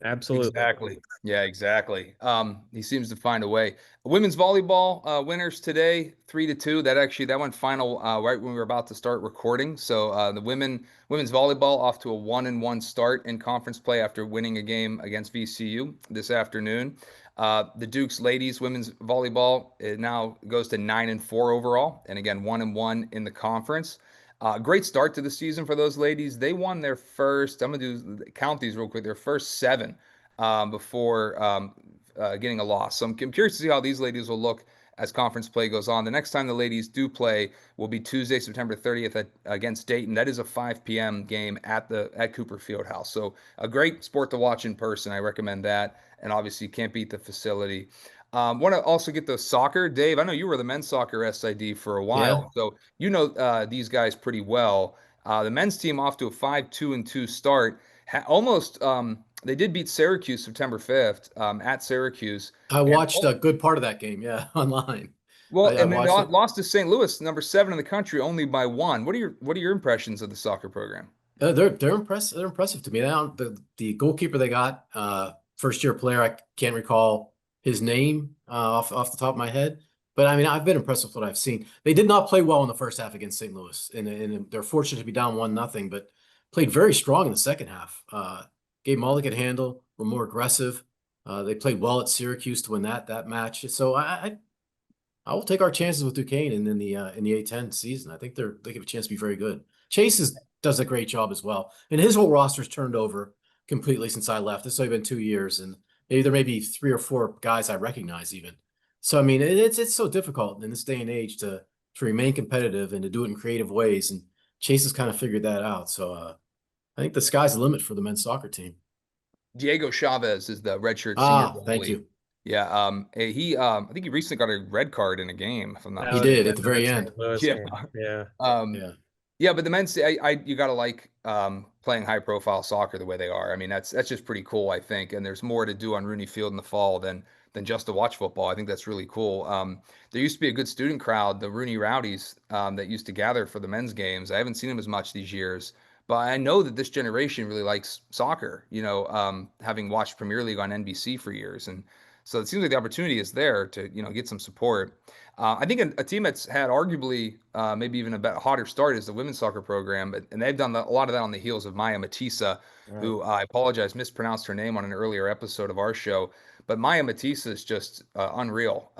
Absolutely. Exactly. Yeah, exactly. He seems to find a way. Women's volleyball winners today, 3-2. That went final right when we were about to start recording. So the women's volleyball off to a 1-1 start in conference play after winning a game against VCU this afternoon. The Dukes ladies women's volleyball it now goes to 9-4 overall, and again 1-1 in the conference. Great start to the season for those ladies. They won their first, I'm going to count these real quick, their first seven before getting a loss. So I'm curious to see how these ladies will look as conference play goes on. The next time the ladies do play will be Tuesday, September 30th against Dayton. That is a 5 p.m. game at Cooper Fieldhouse. So a great sport to watch in person. I recommend that. And obviously, you can't beat the facility. Want to also get the soccer, Dave. I know you were the men's soccer SID for a Yeah. while, so you know these guys pretty well. The men's team off to a 5-2-2 start. Almost, they did beat Syracuse September 5th at Syracuse, I and watched a good part of that game, yeah, online. well, I and then watched it. lost to St. Louis, number 7 in the country, only by one. What are your impressions of the soccer program? They're impressive. They're impressive to me. Now the goalkeeper they got, first year player, I can't recall his name off the top of my head, but I mean I've been impressed with what I've seen. They did not play well in the first half against St. Louis, and they're fortunate to be down 1-0, but played very strong in the second half. Gave them all they could handle. Were more aggressive. They played well at Syracuse to win that match. So I will take our chances with Duquesne and in the A10 season. I think they have a chance to be very good. Does a great job as well, and his whole roster's turned over completely since I left. It's only been 2 years, and maybe there may be 3 or 4 guys I recognize even. So I mean, it's so difficult in this day and age to remain competitive and to do it in creative ways. And Chase has kind of figured that out. So I think the sky's the limit for the men's soccer team. Diego Chavez is the redshirt senior Thank goalie. you. Yeah, I think he recently got a red card in a game, if I'm not That He was did mistaken. at the in the very St. end. Louis Yeah. game. Yeah. Um, Yeah. Yeah, but the men's you gotta like playing high profile soccer the way they are. I mean, that's just pretty cool, I think. And there's more to do on Rooney Field in the fall than just to watch football. I think that's really cool. There used to be a good student crowd, the Rooney Rowdies, that used to gather for the men's games. I haven't seen them as much these years, but I know that this generation really likes soccer. Having watched Premier League on NBC for years, and so it seems like the opportunity is there to get some support. I think a team that's had arguably maybe even a hotter start is the women's soccer program, and they've done a lot of that on the heels of Maya Matisa, right. who I apologize mispronounced her name on an earlier episode of our show, but Maya Matisa is just unreal.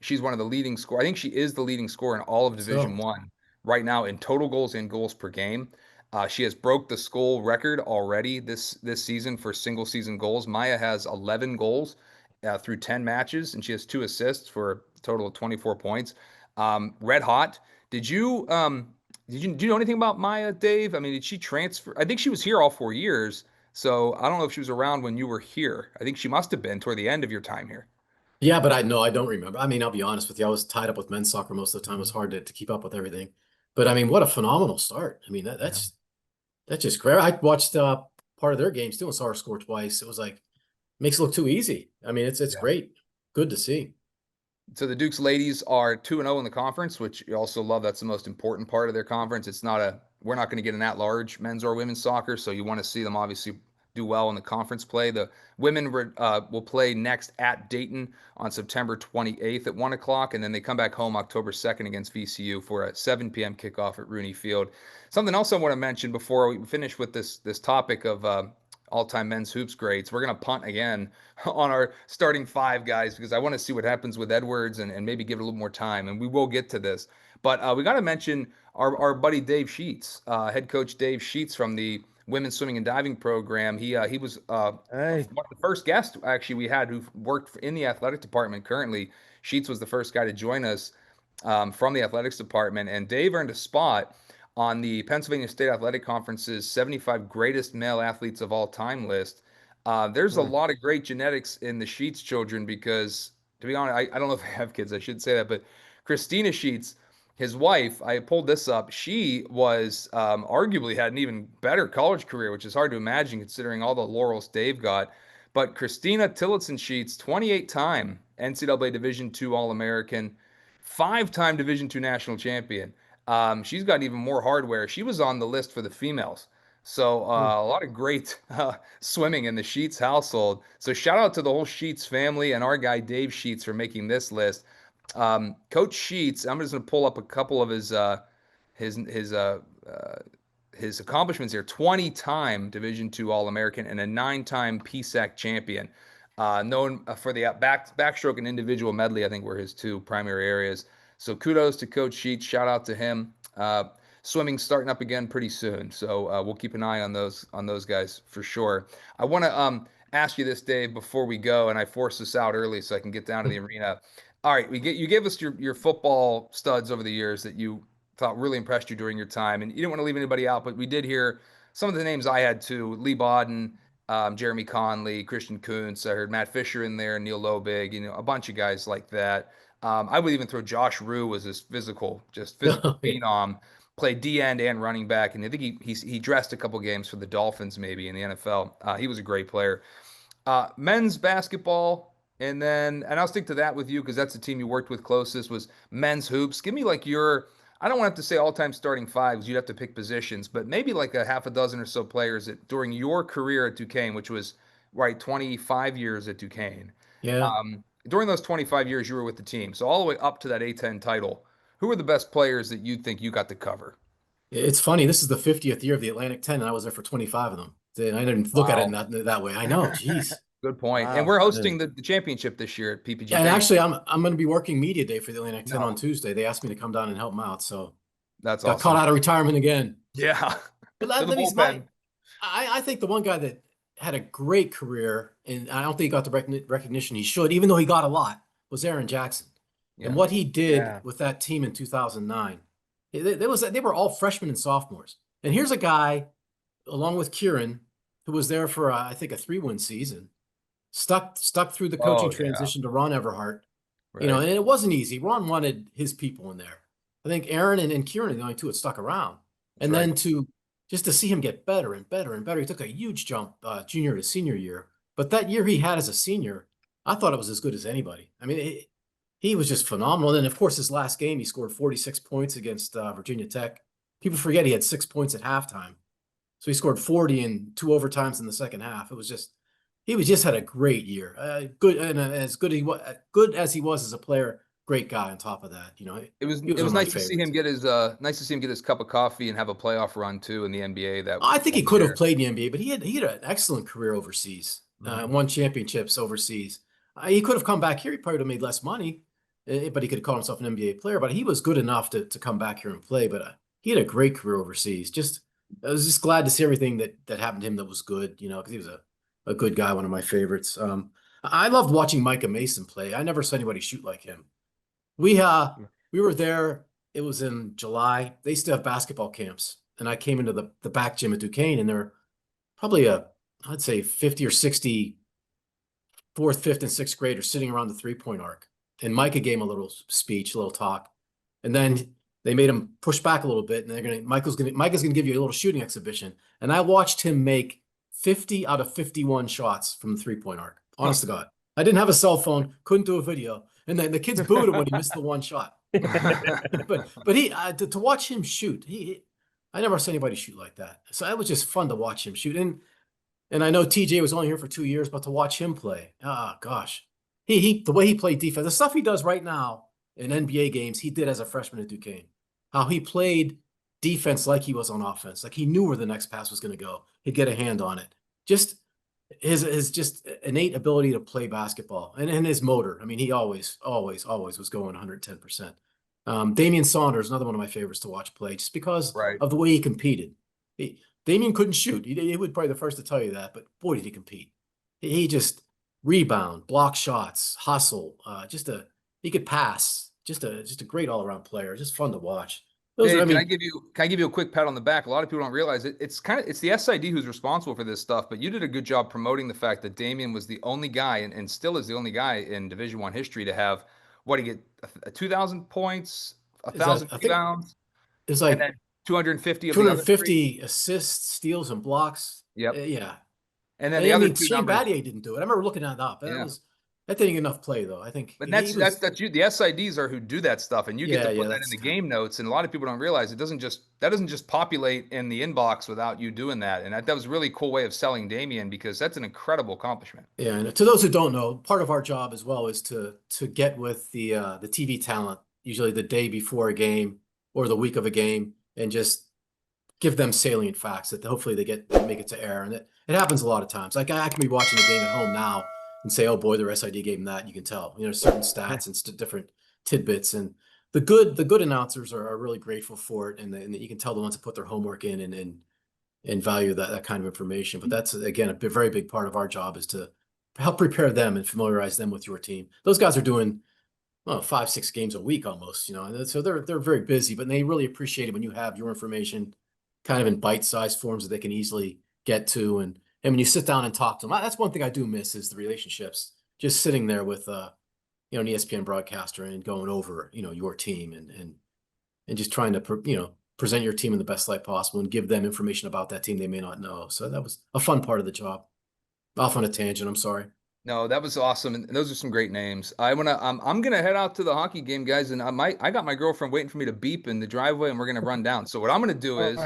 She's one of the leading score. I think she is the leading scorer in all of Division So One right now in total goals and goals per game. She has broke the school record already this season for single season goals. Maya has 11 goals through 10 matches, and she has 2 assists for total of 24 points. Red hot. Did you do you know anything about Maya, Dave? I mean, did she transfer? I think she was here all 4 years. So I don't know if she was around when you were here. I think she must have been toward the end of your time here. Yeah, but I don't remember. I mean, I'll be honest with you. I was tied up with men's soccer most of the time. It was hard to keep up with everything. But I mean, what a phenomenal start. I mean, that's just great. I watched part of their games too and saw her score twice. It was like makes it look too easy. I mean, it's Yeah. great. Good to see. So the Dukes ladies are 2-0 in the conference, which you also love. That's the most important part of their conference. We're not going to get an at-large men's or women's soccer, so you want to see them obviously do well in the conference play. The women will play next at Dayton on September 28th at 1 o'clock, and then they come back home October 2nd against VCU for a 7 p.m. kickoff at Rooney Field. Something else I want to mention before we finish with this topic of all-time men's hoops grades. We're going to punt again on our starting five guys because I want to see what happens with Edwards and maybe give it a little more time. And we will get to this. But we got to mention our buddy Dave Sheets, head coach Dave Sheets from the women's swimming and diving program. He was Hey, one of the first guests actually we had who worked in the athletic department currently. Sheets was the first guy to join us from the athletics department. And Dave earned a spot on the Pennsylvania State Athletic Conference's 75 greatest male athletes of all time list. There's a lot of great genetics in the Sheets children because, to be honest, I don't know if I have kids. I shouldn't say that, but Christina Sheets, his wife, I pulled this up. She was arguably had an even better college career, which is hard to imagine considering all the laurels Dave got. But Christina Tillotson Sheets, 28-time NCAA Division II All-American, 5-time Division II national champion. She's got even more hardware. She was on the list for the females. So a lot of great swimming in the Sheets household. So shout out to the whole Sheets family and our guy Dave Sheets for making this list. Coach Sheets, I'm just going to pull up a couple of his accomplishments here. 20-time Division II All-American and a 9-time PSAC champion. Known for the backstroke and individual medley, I think were his two primary areas. So kudos to Coach Sheets. Shout out to him. Swimming starting up again pretty soon, so we'll keep an eye on those guys for sure. I want to ask you this, Dave, before we go, and I forced this out early so I can get down to the arena. All right, you gave us your football studs over the years that you thought really impressed you during your time, and you didn't want to leave anybody out, but we did hear some of the names I had too: Lee Bodden, Jeremy Conley, Christian Kuntz. I heard Matt Fisher in there, Neil Lobig, a bunch of guys like that. I would even throw Josh Rue as this physical phenom. Played D end and running back, and I think he dressed a couple games for the Dolphins maybe in the NFL. He was a great player. Men's basketball, and I'll stick to that with you because that's the team you worked with closest. Was men's hoops. Give me like I don't want to say all-time starting fives. You'd have to pick positions, but maybe like a half a dozen or so players that during your career at Duquesne, which was 25 years at Duquesne. Yeah. During those 25 years you were with the team, so all the way up to that A10 title, who are the best players that you think you got to cover? It's funny. This is the 50th year of the Atlantic 10, and I was there for 25 of them. And I didn't look at it in that way. I know. Jeez. Good point. Wow. And we're hosting the championship this year at PPG. And actually, I'm going to be working media day for the Atlantic 10 No. on Tuesday. They asked me to come down and help them out, so That's got awesome. caught out of retirement again. Yeah. But To the let me, bullpen. I think the one guy that had a great career, and I don't think he got the recognition he should, even though he got a lot, was Aaron Jackson. Yeah. And what he did Yeah. with that team in 2009, they were all freshmen and sophomores. And here's a guy, along with Kieran, who was there for I think a 3-win season, stuck through the coaching Oh, yeah. transition to Ron Everhart. Right. And it wasn't easy. Ron wanted his people in there. I think Aaron and Kieran are the only two that stuck around. And That's then to see him get better and better and better. He took a huge jump junior to senior year. But that year he had as a senior, I thought it was as good as anybody. I mean, he was just phenomenal. And then, of course, his last game, he scored 46 points against Virginia Tech. People forget he had 6 points at halftime. So he scored 40 in 2 overtimes in the second half. It was just, he just had a great year. Good as good as he was as a player. Great guy on top of that. It was one of my nice to see him favorites. get his cup of coffee and have a playoff run too in the NBA. I think he that could year. have played in the NBA, but he had an excellent career overseas. Won championships overseas. He could have come back here. He probably would have made less money, but he could have called himself an NBA player. But he was good enough to come back here and play. But he had a great career overseas. I was just glad to see everything that happened to him that was good. Because he was a good guy, one of my favorites. I loved watching Micah Mason play. I never saw anybody shoot like him. We were there. It was in July. They used to have basketball camps, and I came into the back gym at Duquesne, and there were probably I'd say 50 or 60 fourth, fifth, and sixth graders sitting around the 3-point arc. And Micah gave him a little speech, a little talk, and then they made him push back a little bit, and Micah's gonna give you a little shooting exhibition. And I watched him make 50 out of 51 shots from the 3-point arc. Honest to God, I didn't have a cell phone, couldn't do a video, and then the kids booed him when he missed the one shot. but he to watch him shoot, I never saw anybody shoot like that. So it was just fun to watch him shoot. And I know TJ was only here for 2 years, but to watch him play, gosh, the way he played defense, the stuff he does right now in NBA games, he did as a freshman at Duquesne. How he played defense like he was on offense, like he knew where the next pass was going to go. He'd get a hand on it. Just his just innate ability to play basketball and his motor. I mean, he always was going 110%. Damian Saunders, another one of my favorites to watch play, just because of the way he competed. Damian couldn't shoot. He would probably the first to tell you that, but boy, did he compete. He just rebound, block shots, hustle. He could pass. Just a great all around player. Just fun to watch. Dave, can I give you a quick pat on the back? A lot of people don't realize it. It's the SID who's responsible for this stuff, but you did a good job promoting the fact that Damian was the only guy and still is the only guy in Division I history to have he get 2,000 points, 1,000 rebounds. It's like and then 250 assists, steals, and blocks. Yep. Yeah. And then the other two Shane numbers. Battier didn't do it. I remember looking that up. That didn't get enough play though. I think. But that's you. The SIDs are who do that stuff, and you get to put that in the game notes. And a lot of people don't realize that doesn't just populate in the inbox without you doing that. And that was a really cool way of selling Damian, because that's an incredible accomplishment. Yeah, and to those who don't know, part of our job as well is to get with the TV talent, usually the day before a game or the week of a game, and just give them salient facts that hopefully they make it to air. And it happens a lot of times. Like I can be watching the game at home now and say, oh boy, the SID gave them that. You can tell, certain stats and different tidbits. And the good announcers are really grateful for it. And you can tell the ones that put their homework in and value that kind of information. But that's, again, a very big part of our job is to help prepare them and familiarize them with your team. Those guys are doing 5-6 games a week almost, and so they're very busy, but they really appreciate it when you have your information kind of in bite-sized forms that they can easily get to. And when you sit down and talk to them, that's one thing I do miss is the relationships, just sitting there with, an ESPN broadcaster and going over, your team and just trying to, present your team in the best light possible and give them information about that team they may not know. So that was a fun part of the job. Off on a tangent. I'm sorry. No, that was awesome, and those are some great names. I'm gonna head out to the hockey game, guys, and I got my girlfriend waiting for me to beep in the driveway, and we're gonna run down. So what I'm gonna do is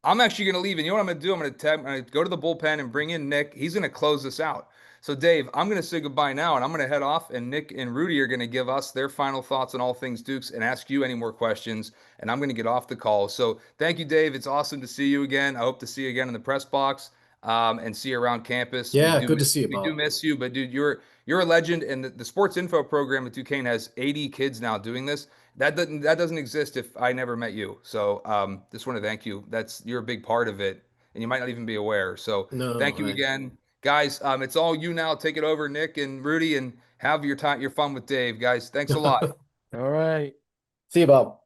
I'm actually gonna leave, and you know what I'm gonna do? I'm gonna go to the bullpen and bring in Nick. He's gonna close this out. So Dave, I'm gonna say goodbye now, and I'm gonna head off, and Nick and Rudy are gonna give us their final thoughts on all things Dukes and ask you any more questions, and I'm gonna get off the call. So thank you, Dave. It's awesome to see you again. I hope to see you again in the press box. And see you around campus. Yeah, good to see you, We Bob. do miss you, but dude, you're a legend. And the sports info program at Duquesne has 80 kids now doing this. That doesn't exist if I never met you. So just want to thank you. You're a big part of it, and you might not even be aware. So thank you again, guys. It's all you now. Take it over, Nick and Rudy, and have your fun with Dave, guys. Thanks a lot. All right. See you, Bob.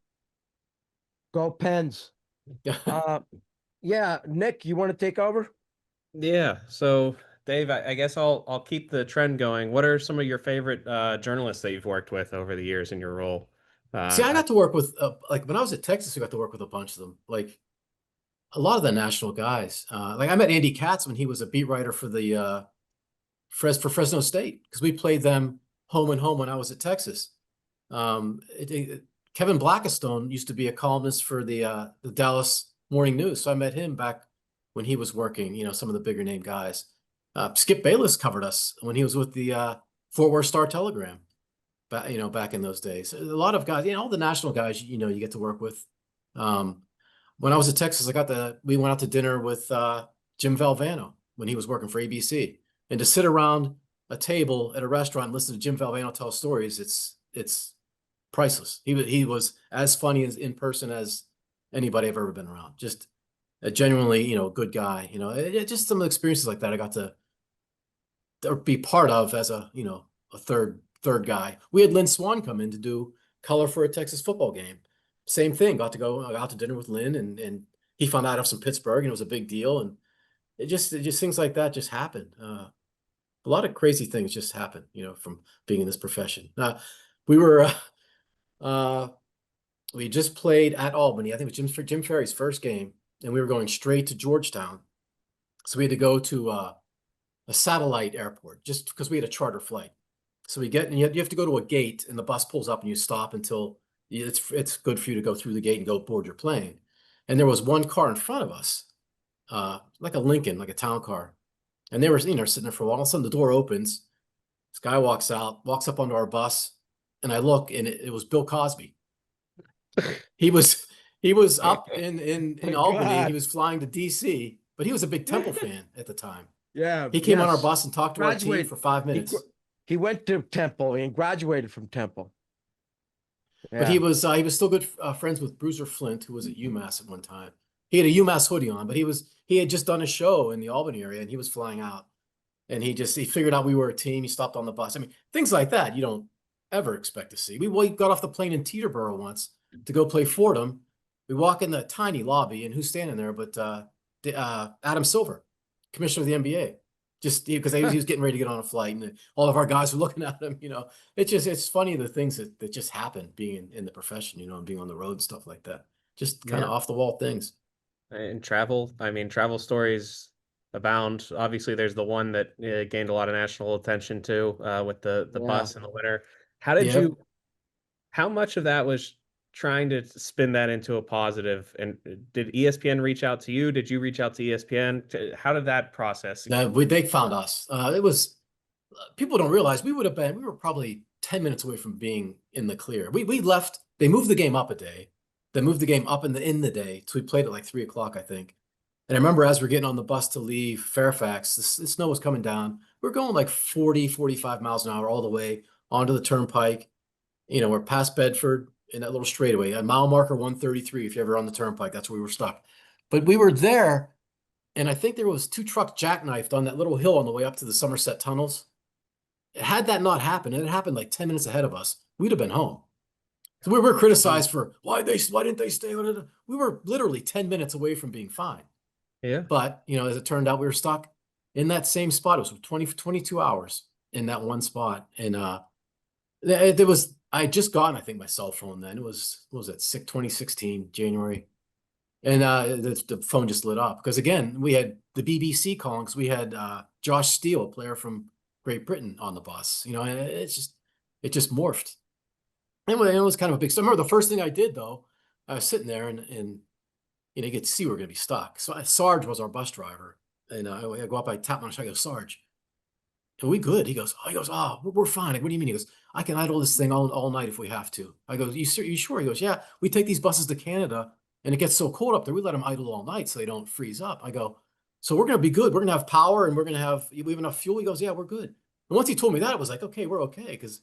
Go Pens. Yeah, Nick, you want to take over? Yeah. So Dave, I guess I'll keep the trend going. What are some of your favorite journalists that you've worked with over the years in your role? See, I got to work with when I was at Texas, I got to work with a bunch of them. Like a lot of the national guys. Like I met Andy Katz when he was a beat writer for the for Fresno State, because we played them home and home when I was at Texas. Kevin Blackistone used to be a columnist for the Dallas Morning News, so I met him back when he was working, some of the bigger name guys. Skip Bayless covered us when he was with the Fort Worth Star-Telegram, back in those days. A lot of guys, all the national guys, you get to work with. When I was at Texas, we went out to dinner with Jim Valvano when he was working for ABC, and to sit around a table at a restaurant and listen to Jim Valvano tell stories, it's priceless. He was as funny in person as anybody I've ever been around. Just a genuinely, good guy. Just some experiences like that I got to be part of as a third guy. We had Lynn Swan come in to do color for a Texas football game. Same thing. Got to go out to dinner with Lynn, and he found out I was from Pittsburgh, and it was a big deal. And it just things like that just happen. A lot of crazy things just happen, from being in this profession. We were we just played at Albany. I think it was Jim Ferry's first game, and we were going straight to Georgetown. So we had to go to a satellite airport just because we had a charter flight. So we get, and you have to go to a gate, and the bus pulls up, and you stop until it's good for you to go through the gate and go board your plane. And there was one car in front of us, like a Lincoln, like a town car. And they were, sitting there for a while. All of a sudden the door opens. This guy walks up onto our bus, and I look, and it was Bill Cosby. He was up in Albany. God. He was flying to DC, but he was a big Temple fan at the time. Yeah. He came on our yes. bus and talked to our team Graduated. for 5 minutes. He went to Temple and graduated from Temple. But he was still good friends with Bruiser Flint, who was at UMass at one time. He had a UMass hoodie on, but he had just done a show in the Albany area, and he was flying out. And he figured out we were a team. He stopped on the bus. I mean, things like that you don't ever expect to see. We got off the plane in Teterboro once to go play Fordham. We walk in the tiny lobby, and who's standing there but Adam Silver, commissioner of the NBA. Just because he was getting ready to get on a flight, and all of our guys were looking at him. It's funny the things that just happen being in the profession, and being on the road and stuff like that. Just kind of off the wall things. And travel, travel stories abound. Obviously, there's the one that gained a lot of national attention too, with the bus in the winter. How much of that was trying to spin that into a positive? And did ESPN reach out to you? Did you reach out to ESPN? How did that process? They found us. It was, people don't realize we were probably 10 minutes away from being in the clear. We left. They moved the game up a day. They moved the game up in the day. So we played at like 3:00, I think. And I remember as we're getting on the bus to leave Fairfax, the snow was coming down. We're going like 40, 45 miles an hour all the way onto the turnpike. We're past Bedford in that little straightaway. A mile marker 133, if you're ever on the turnpike, that's where we were stuck. But we were there, and I think there was 2 trucks jackknifed on that little hill on the way up to the Somerset tunnels. Had that not happened, and it happened like 10 minutes ahead of us, we'd have been home. So we were criticized for why didn't they stay? We were literally 10 minutes away from being fine. Yeah. But, as it turned out, we were stuck in that same spot. It was 22 hours in that one spot. And I had just gotten, I think, my cell phone then. It was, what was it, 2016, January. And the phone just lit up. Because, again, we had the BBC calling, because we had Josh Steele, a player from Great Britain, on the bus. And it just morphed. And it was kind of a big story. I remember the first thing I did, though, I was sitting there, and you get to see we're going to be stuck. So Sarge was our bus driver. And I go up, I tap him on the shoulder, I go, Sarge, are we good? He goes, we're fine. What do you mean? He goes, I can idle this thing all night if we have to. I go, you sure? He goes, yeah, we take these buses to Canada, and it gets so cold up there, we let them idle all night so they don't freeze up. I go, so we're going to be good. We're going to have power, and we have enough fuel. He goes, yeah, we're good. And once he told me that, it was like, okay, we're okay. Because,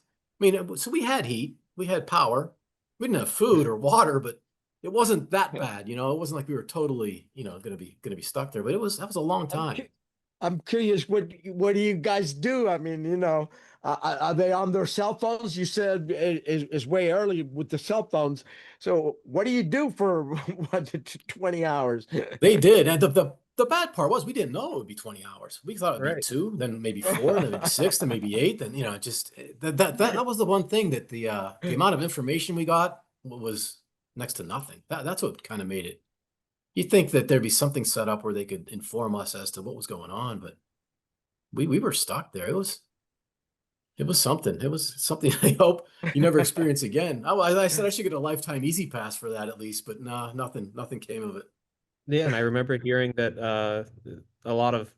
so we had heat. We had power. We didn't have food or water, but it wasn't that bad. It wasn't like we were totally, going to be stuck there. But that was a long time. I'm curious, what do you guys do? Are they on their cell phones? You said it's way early with the cell phones. So what do you do for 20 hours? They did. And the bad part was we didn't know it would be 20 hours. We thought it would be Right. 2, then maybe 4, then maybe 6, then maybe 8. Then, just that was the one thing that the amount of information we got was next to nothing. That's what kind of made it. You'd think that there'd be something set up where they could inform us as to what was going on, but we were stuck there. It was something. It was something I hope you never experience again. I said I should get a lifetime easy pass for that at least, but no, nothing came of it. Yeah, and I remember hearing that a lot of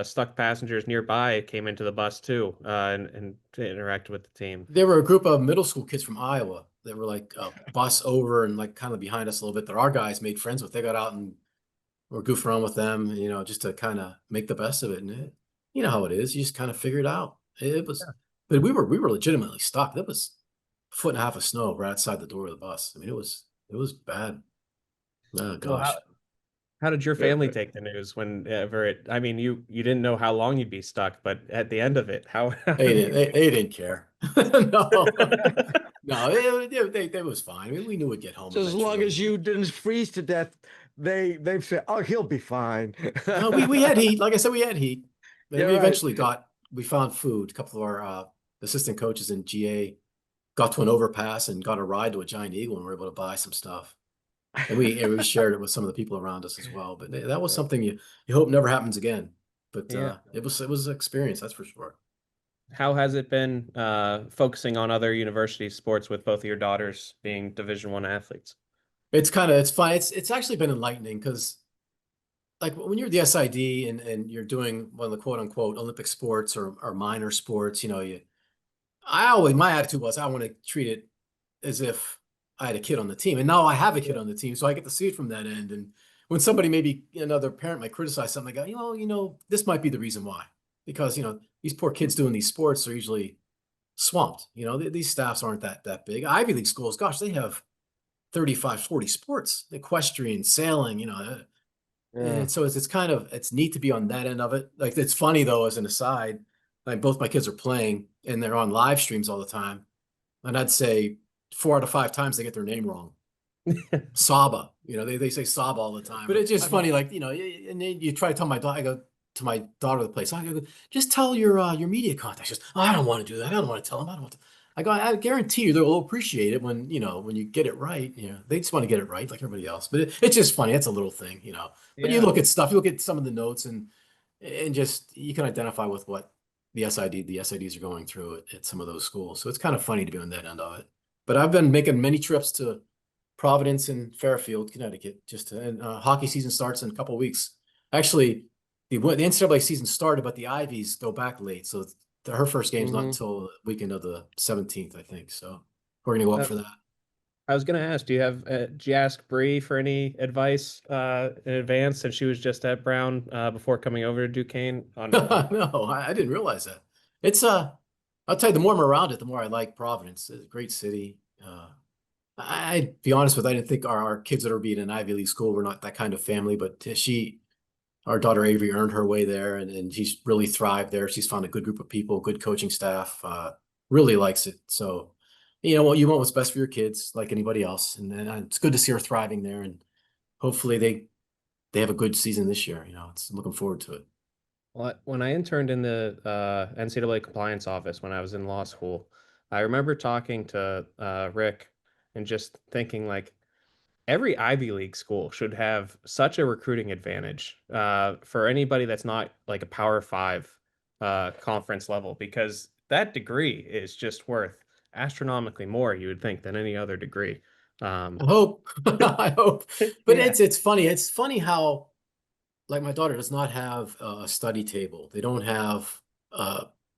stuck passengers nearby came into the bus too, and to interact with the team. There were a group of middle school kids from Iowa that were like a bus over and like kind of behind us a little bit that our guys made friends with. They got out and were goofing around with them, just to kind of make the best of it. And you know how it is. You just kind of figure it out. It was, but we were legitimately stuck. That was 1.5 feet of snow right outside the door of the bus. It was bad. Oh gosh. How did your family take the news whenever it? I mean, you didn't know how long you'd be stuck, but at the end of it, how? They didn't care. No, no, they was fine. I mean, we knew we'd get home So as long eventually. as you didn't freeze to death, they've said, "Oh, he'll be fine." No, we had heat. Like I said, we had heat. And Yeah, we right. eventually we found food. A couple of our assistant coaches in GA got to an overpass and got a ride to a giant eagle and were able to buy some stuff. And we shared it with some of the people around us as well. But that was something you hope never happens again. But Yeah. it was an experience, that's for sure. How has it been focusing on other university sports with both of your daughters being Division I athletes? It's fun. It's actually been enlightening because like when you're the SID and you're doing one of the quote unquote Olympic sports or minor sports, my attitude was I want to treat it as if I had a kid on the team. And now I have a kid on the team, so I get to see it from that end. And when somebody, maybe another parent, might criticize something, I go, this might be the reason why. Because, these poor kids doing these sports are usually swamped. These staffs aren't that big. Ivy League schools, gosh, they have 35, 40 sports, equestrian, sailing, Yeah. and so it's neat to be on that end of it. Like, it's funny though, as an aside, like both my kids are playing and they're on live streams all the time. And I'd say 4 out of 5 times they get their name wrong. Saba, they say Saba all the time. But it's just funny, like, and then you try to tell my daughter, I go to my daughter the place, I go, just tell your media contacts. Just, I don't want to do that. I don't want to tell them. I don't want to. I go, I guarantee you they'll appreciate it when you get it right. They just want to get it right like everybody else. But it's just funny. It's a little thing. But you look at stuff, you look at some of the notes and just you can identify with what the SIDs are going through at some of those schools. So it's kind of funny to be on that end of it. But I've been making many trips to Providence and Fairfield, Connecticut, and hockey season starts in a couple of weeks. Actually, the NCAA season started, but the Ivies go back late. So her first game's not until the weekend of the 17th, I think. So we're going to go up for that. I was going to ask, did you ask Bree for any advice in advance since she was just at Brown before coming over to Duquesne? No, I didn't realize that. It's I'll tell you, the more I'm around it, the more I like Providence. It's a great city. I'd be honest with you, I didn't think our kids that are being in an Ivy League school were not that kind of family, but our daughter Avery earned her way there and she's really thrived there. She's found a good group of people, good coaching staff, really likes it. So, you want what's best for your kids like anybody else. And then it's good to see her thriving there. And hopefully they have a good season this year. It's looking forward to it. Well, when I interned in the NCAA compliance office when I was in law school, I remember talking to Rick and just thinking like every Ivy League school should have such a recruiting advantage for anybody that's not like a Power 5 conference level, because that degree is just worth astronomically more, you would think, than any other degree. I hope. I hope. But it's funny. It's funny how, like, my daughter does not have a study table. They don't have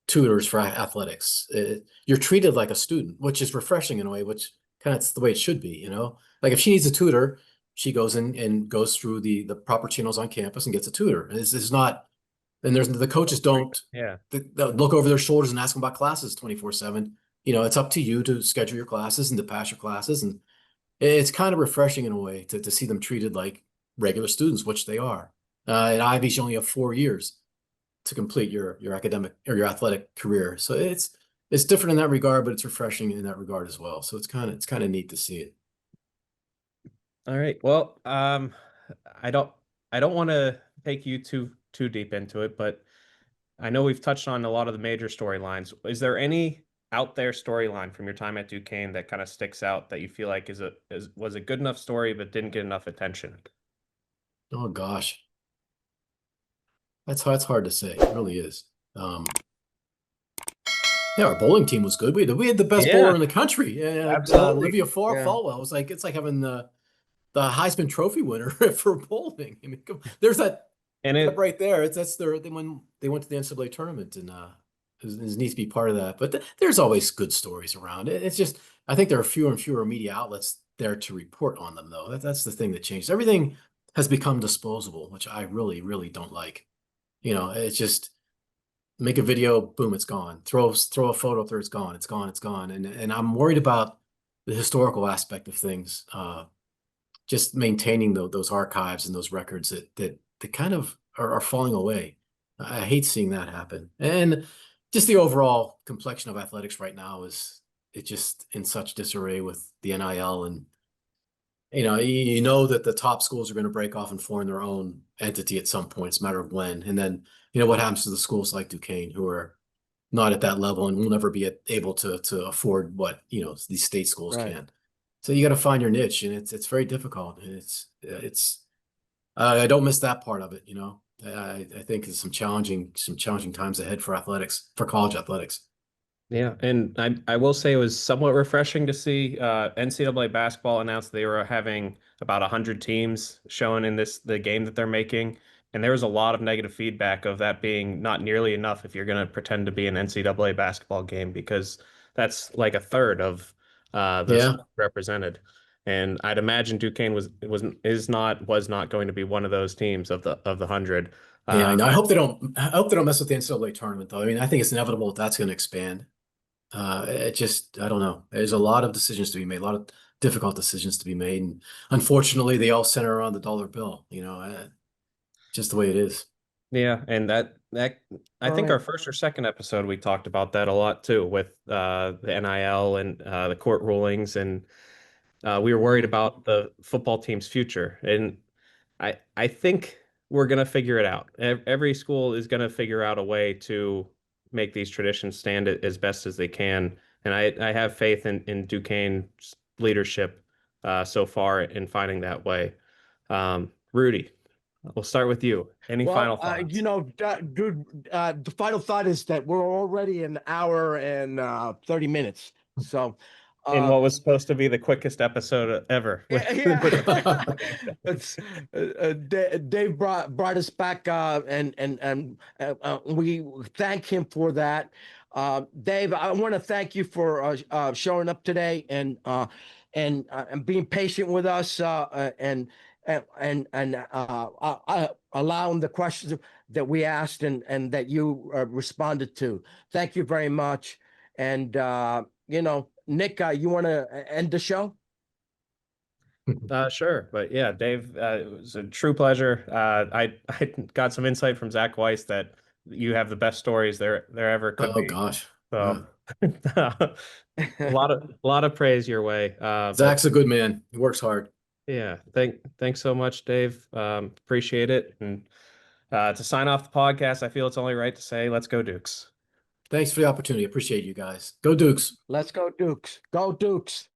tutors for athletics. You're treated like a student, which is refreshing in a way, which kind of the way it should be, Like if she needs a tutor, she goes in and goes through the proper channels on campus and gets a tutor. And it's not, and the coaches don't they'll look over their shoulders and ask them about classes 24/7. It's up to you to schedule your classes and to pass your classes. And it's kind of refreshing in a way to see them treated like regular students, which they are. At Ivy, you only have 4 years to complete your academic or your athletic career. So it's different in that regard, but it's refreshing in that regard as well. So it's kind of neat to see it. All right. Well, I don't want to take you too deep into it, but I know we've touched on a lot of the major storylines. Is there any out there storyline from your time at Duquesne that kind of sticks out that you feel like was a good enough story but didn't get enough attention? Oh gosh, that's hard to say. It really is. Yeah, our bowling team was good. We had the best bowler in the country. Olivia Falwell. It's like having the Heisman Trophy winner for bowling. I mean, there's that right there. When they went to the NCAA tournament, and it needs to be part of that. But there's always good stories around it. It's just I think there are fewer and fewer media outlets there to report on them, though. That's the thing that changed. Everything has become disposable, which I really, really don't like. It's just make a video, boom, it's gone. Throw a photo up there, it's gone. It's gone. It's gone. And I'm worried about the historical aspect of things. just maintaining those archives and those records that kind of are falling away. I hate seeing that happen. And just the overall complexion of athletics right now is it's just in such disarray with the NIL. And you know that the top schools are going to break off and form their own entity at some point. It's a matter of when. And then what happens to the schools like Duquesne who are not at that level and will never be able to afford what these state schools Right. can. So you got to find your niche, and it's very difficult. And it's I don't miss that part of it. I think there's some challenging times ahead for athletics, for college athletics. Yeah, and I will say it was somewhat refreshing to see NCAA basketball announce they were having about 100 teams showing in the game that they're making, and there was a lot of negative feedback of that being not nearly enough if you're going to pretend to be an NCAA basketball game, because that's like a third of the sport represented. And I'd imagine Duquesne was not going to be one of those teams of the 100. Yeah, I know. I hope they don't mess with the NCAA tournament, though. I mean, I think it's inevitable that's going to expand. I don't know. There's a lot of decisions to be made, a lot of difficult decisions to be made, and unfortunately, they all center around the dollar bill. Just the way it is. Yeah, and that I think our first or second episode we talked about that a lot too, with the NIL and the court rulings, and we were worried about the football team's future. And I think we're gonna figure it out. Every school is gonna figure out a way to make these traditions stand as best as they can. And I have faith in Duquesne's leadership so far in finding that way. Rudy, we'll start with you. Any final thoughts? Dude, the final thought is that we're already an hour and 30 minutes. So in what was supposed to be the quickest episode ever. Yeah. Dave brought us back, and we thank him for that. Dave, I want to thank you for showing up today and being patient with us, and allowing the questions that we asked and that you responded to. Thank you very much. And Nick, you want to end the show? Sure. But yeah, Dave, it was a true pleasure. I got some insight from Zach Weiss that you have the best stories there ever could be. Oh gosh. So a lot of praise your way. Zach's a good man. He works hard. Yeah. Thanks so much, Dave. Appreciate it. And to sign off the podcast, I feel it's only right to say, let's go Dukes. Thanks for the opportunity. Appreciate you guys. Go Dukes. Let's go Dukes. Go Dukes.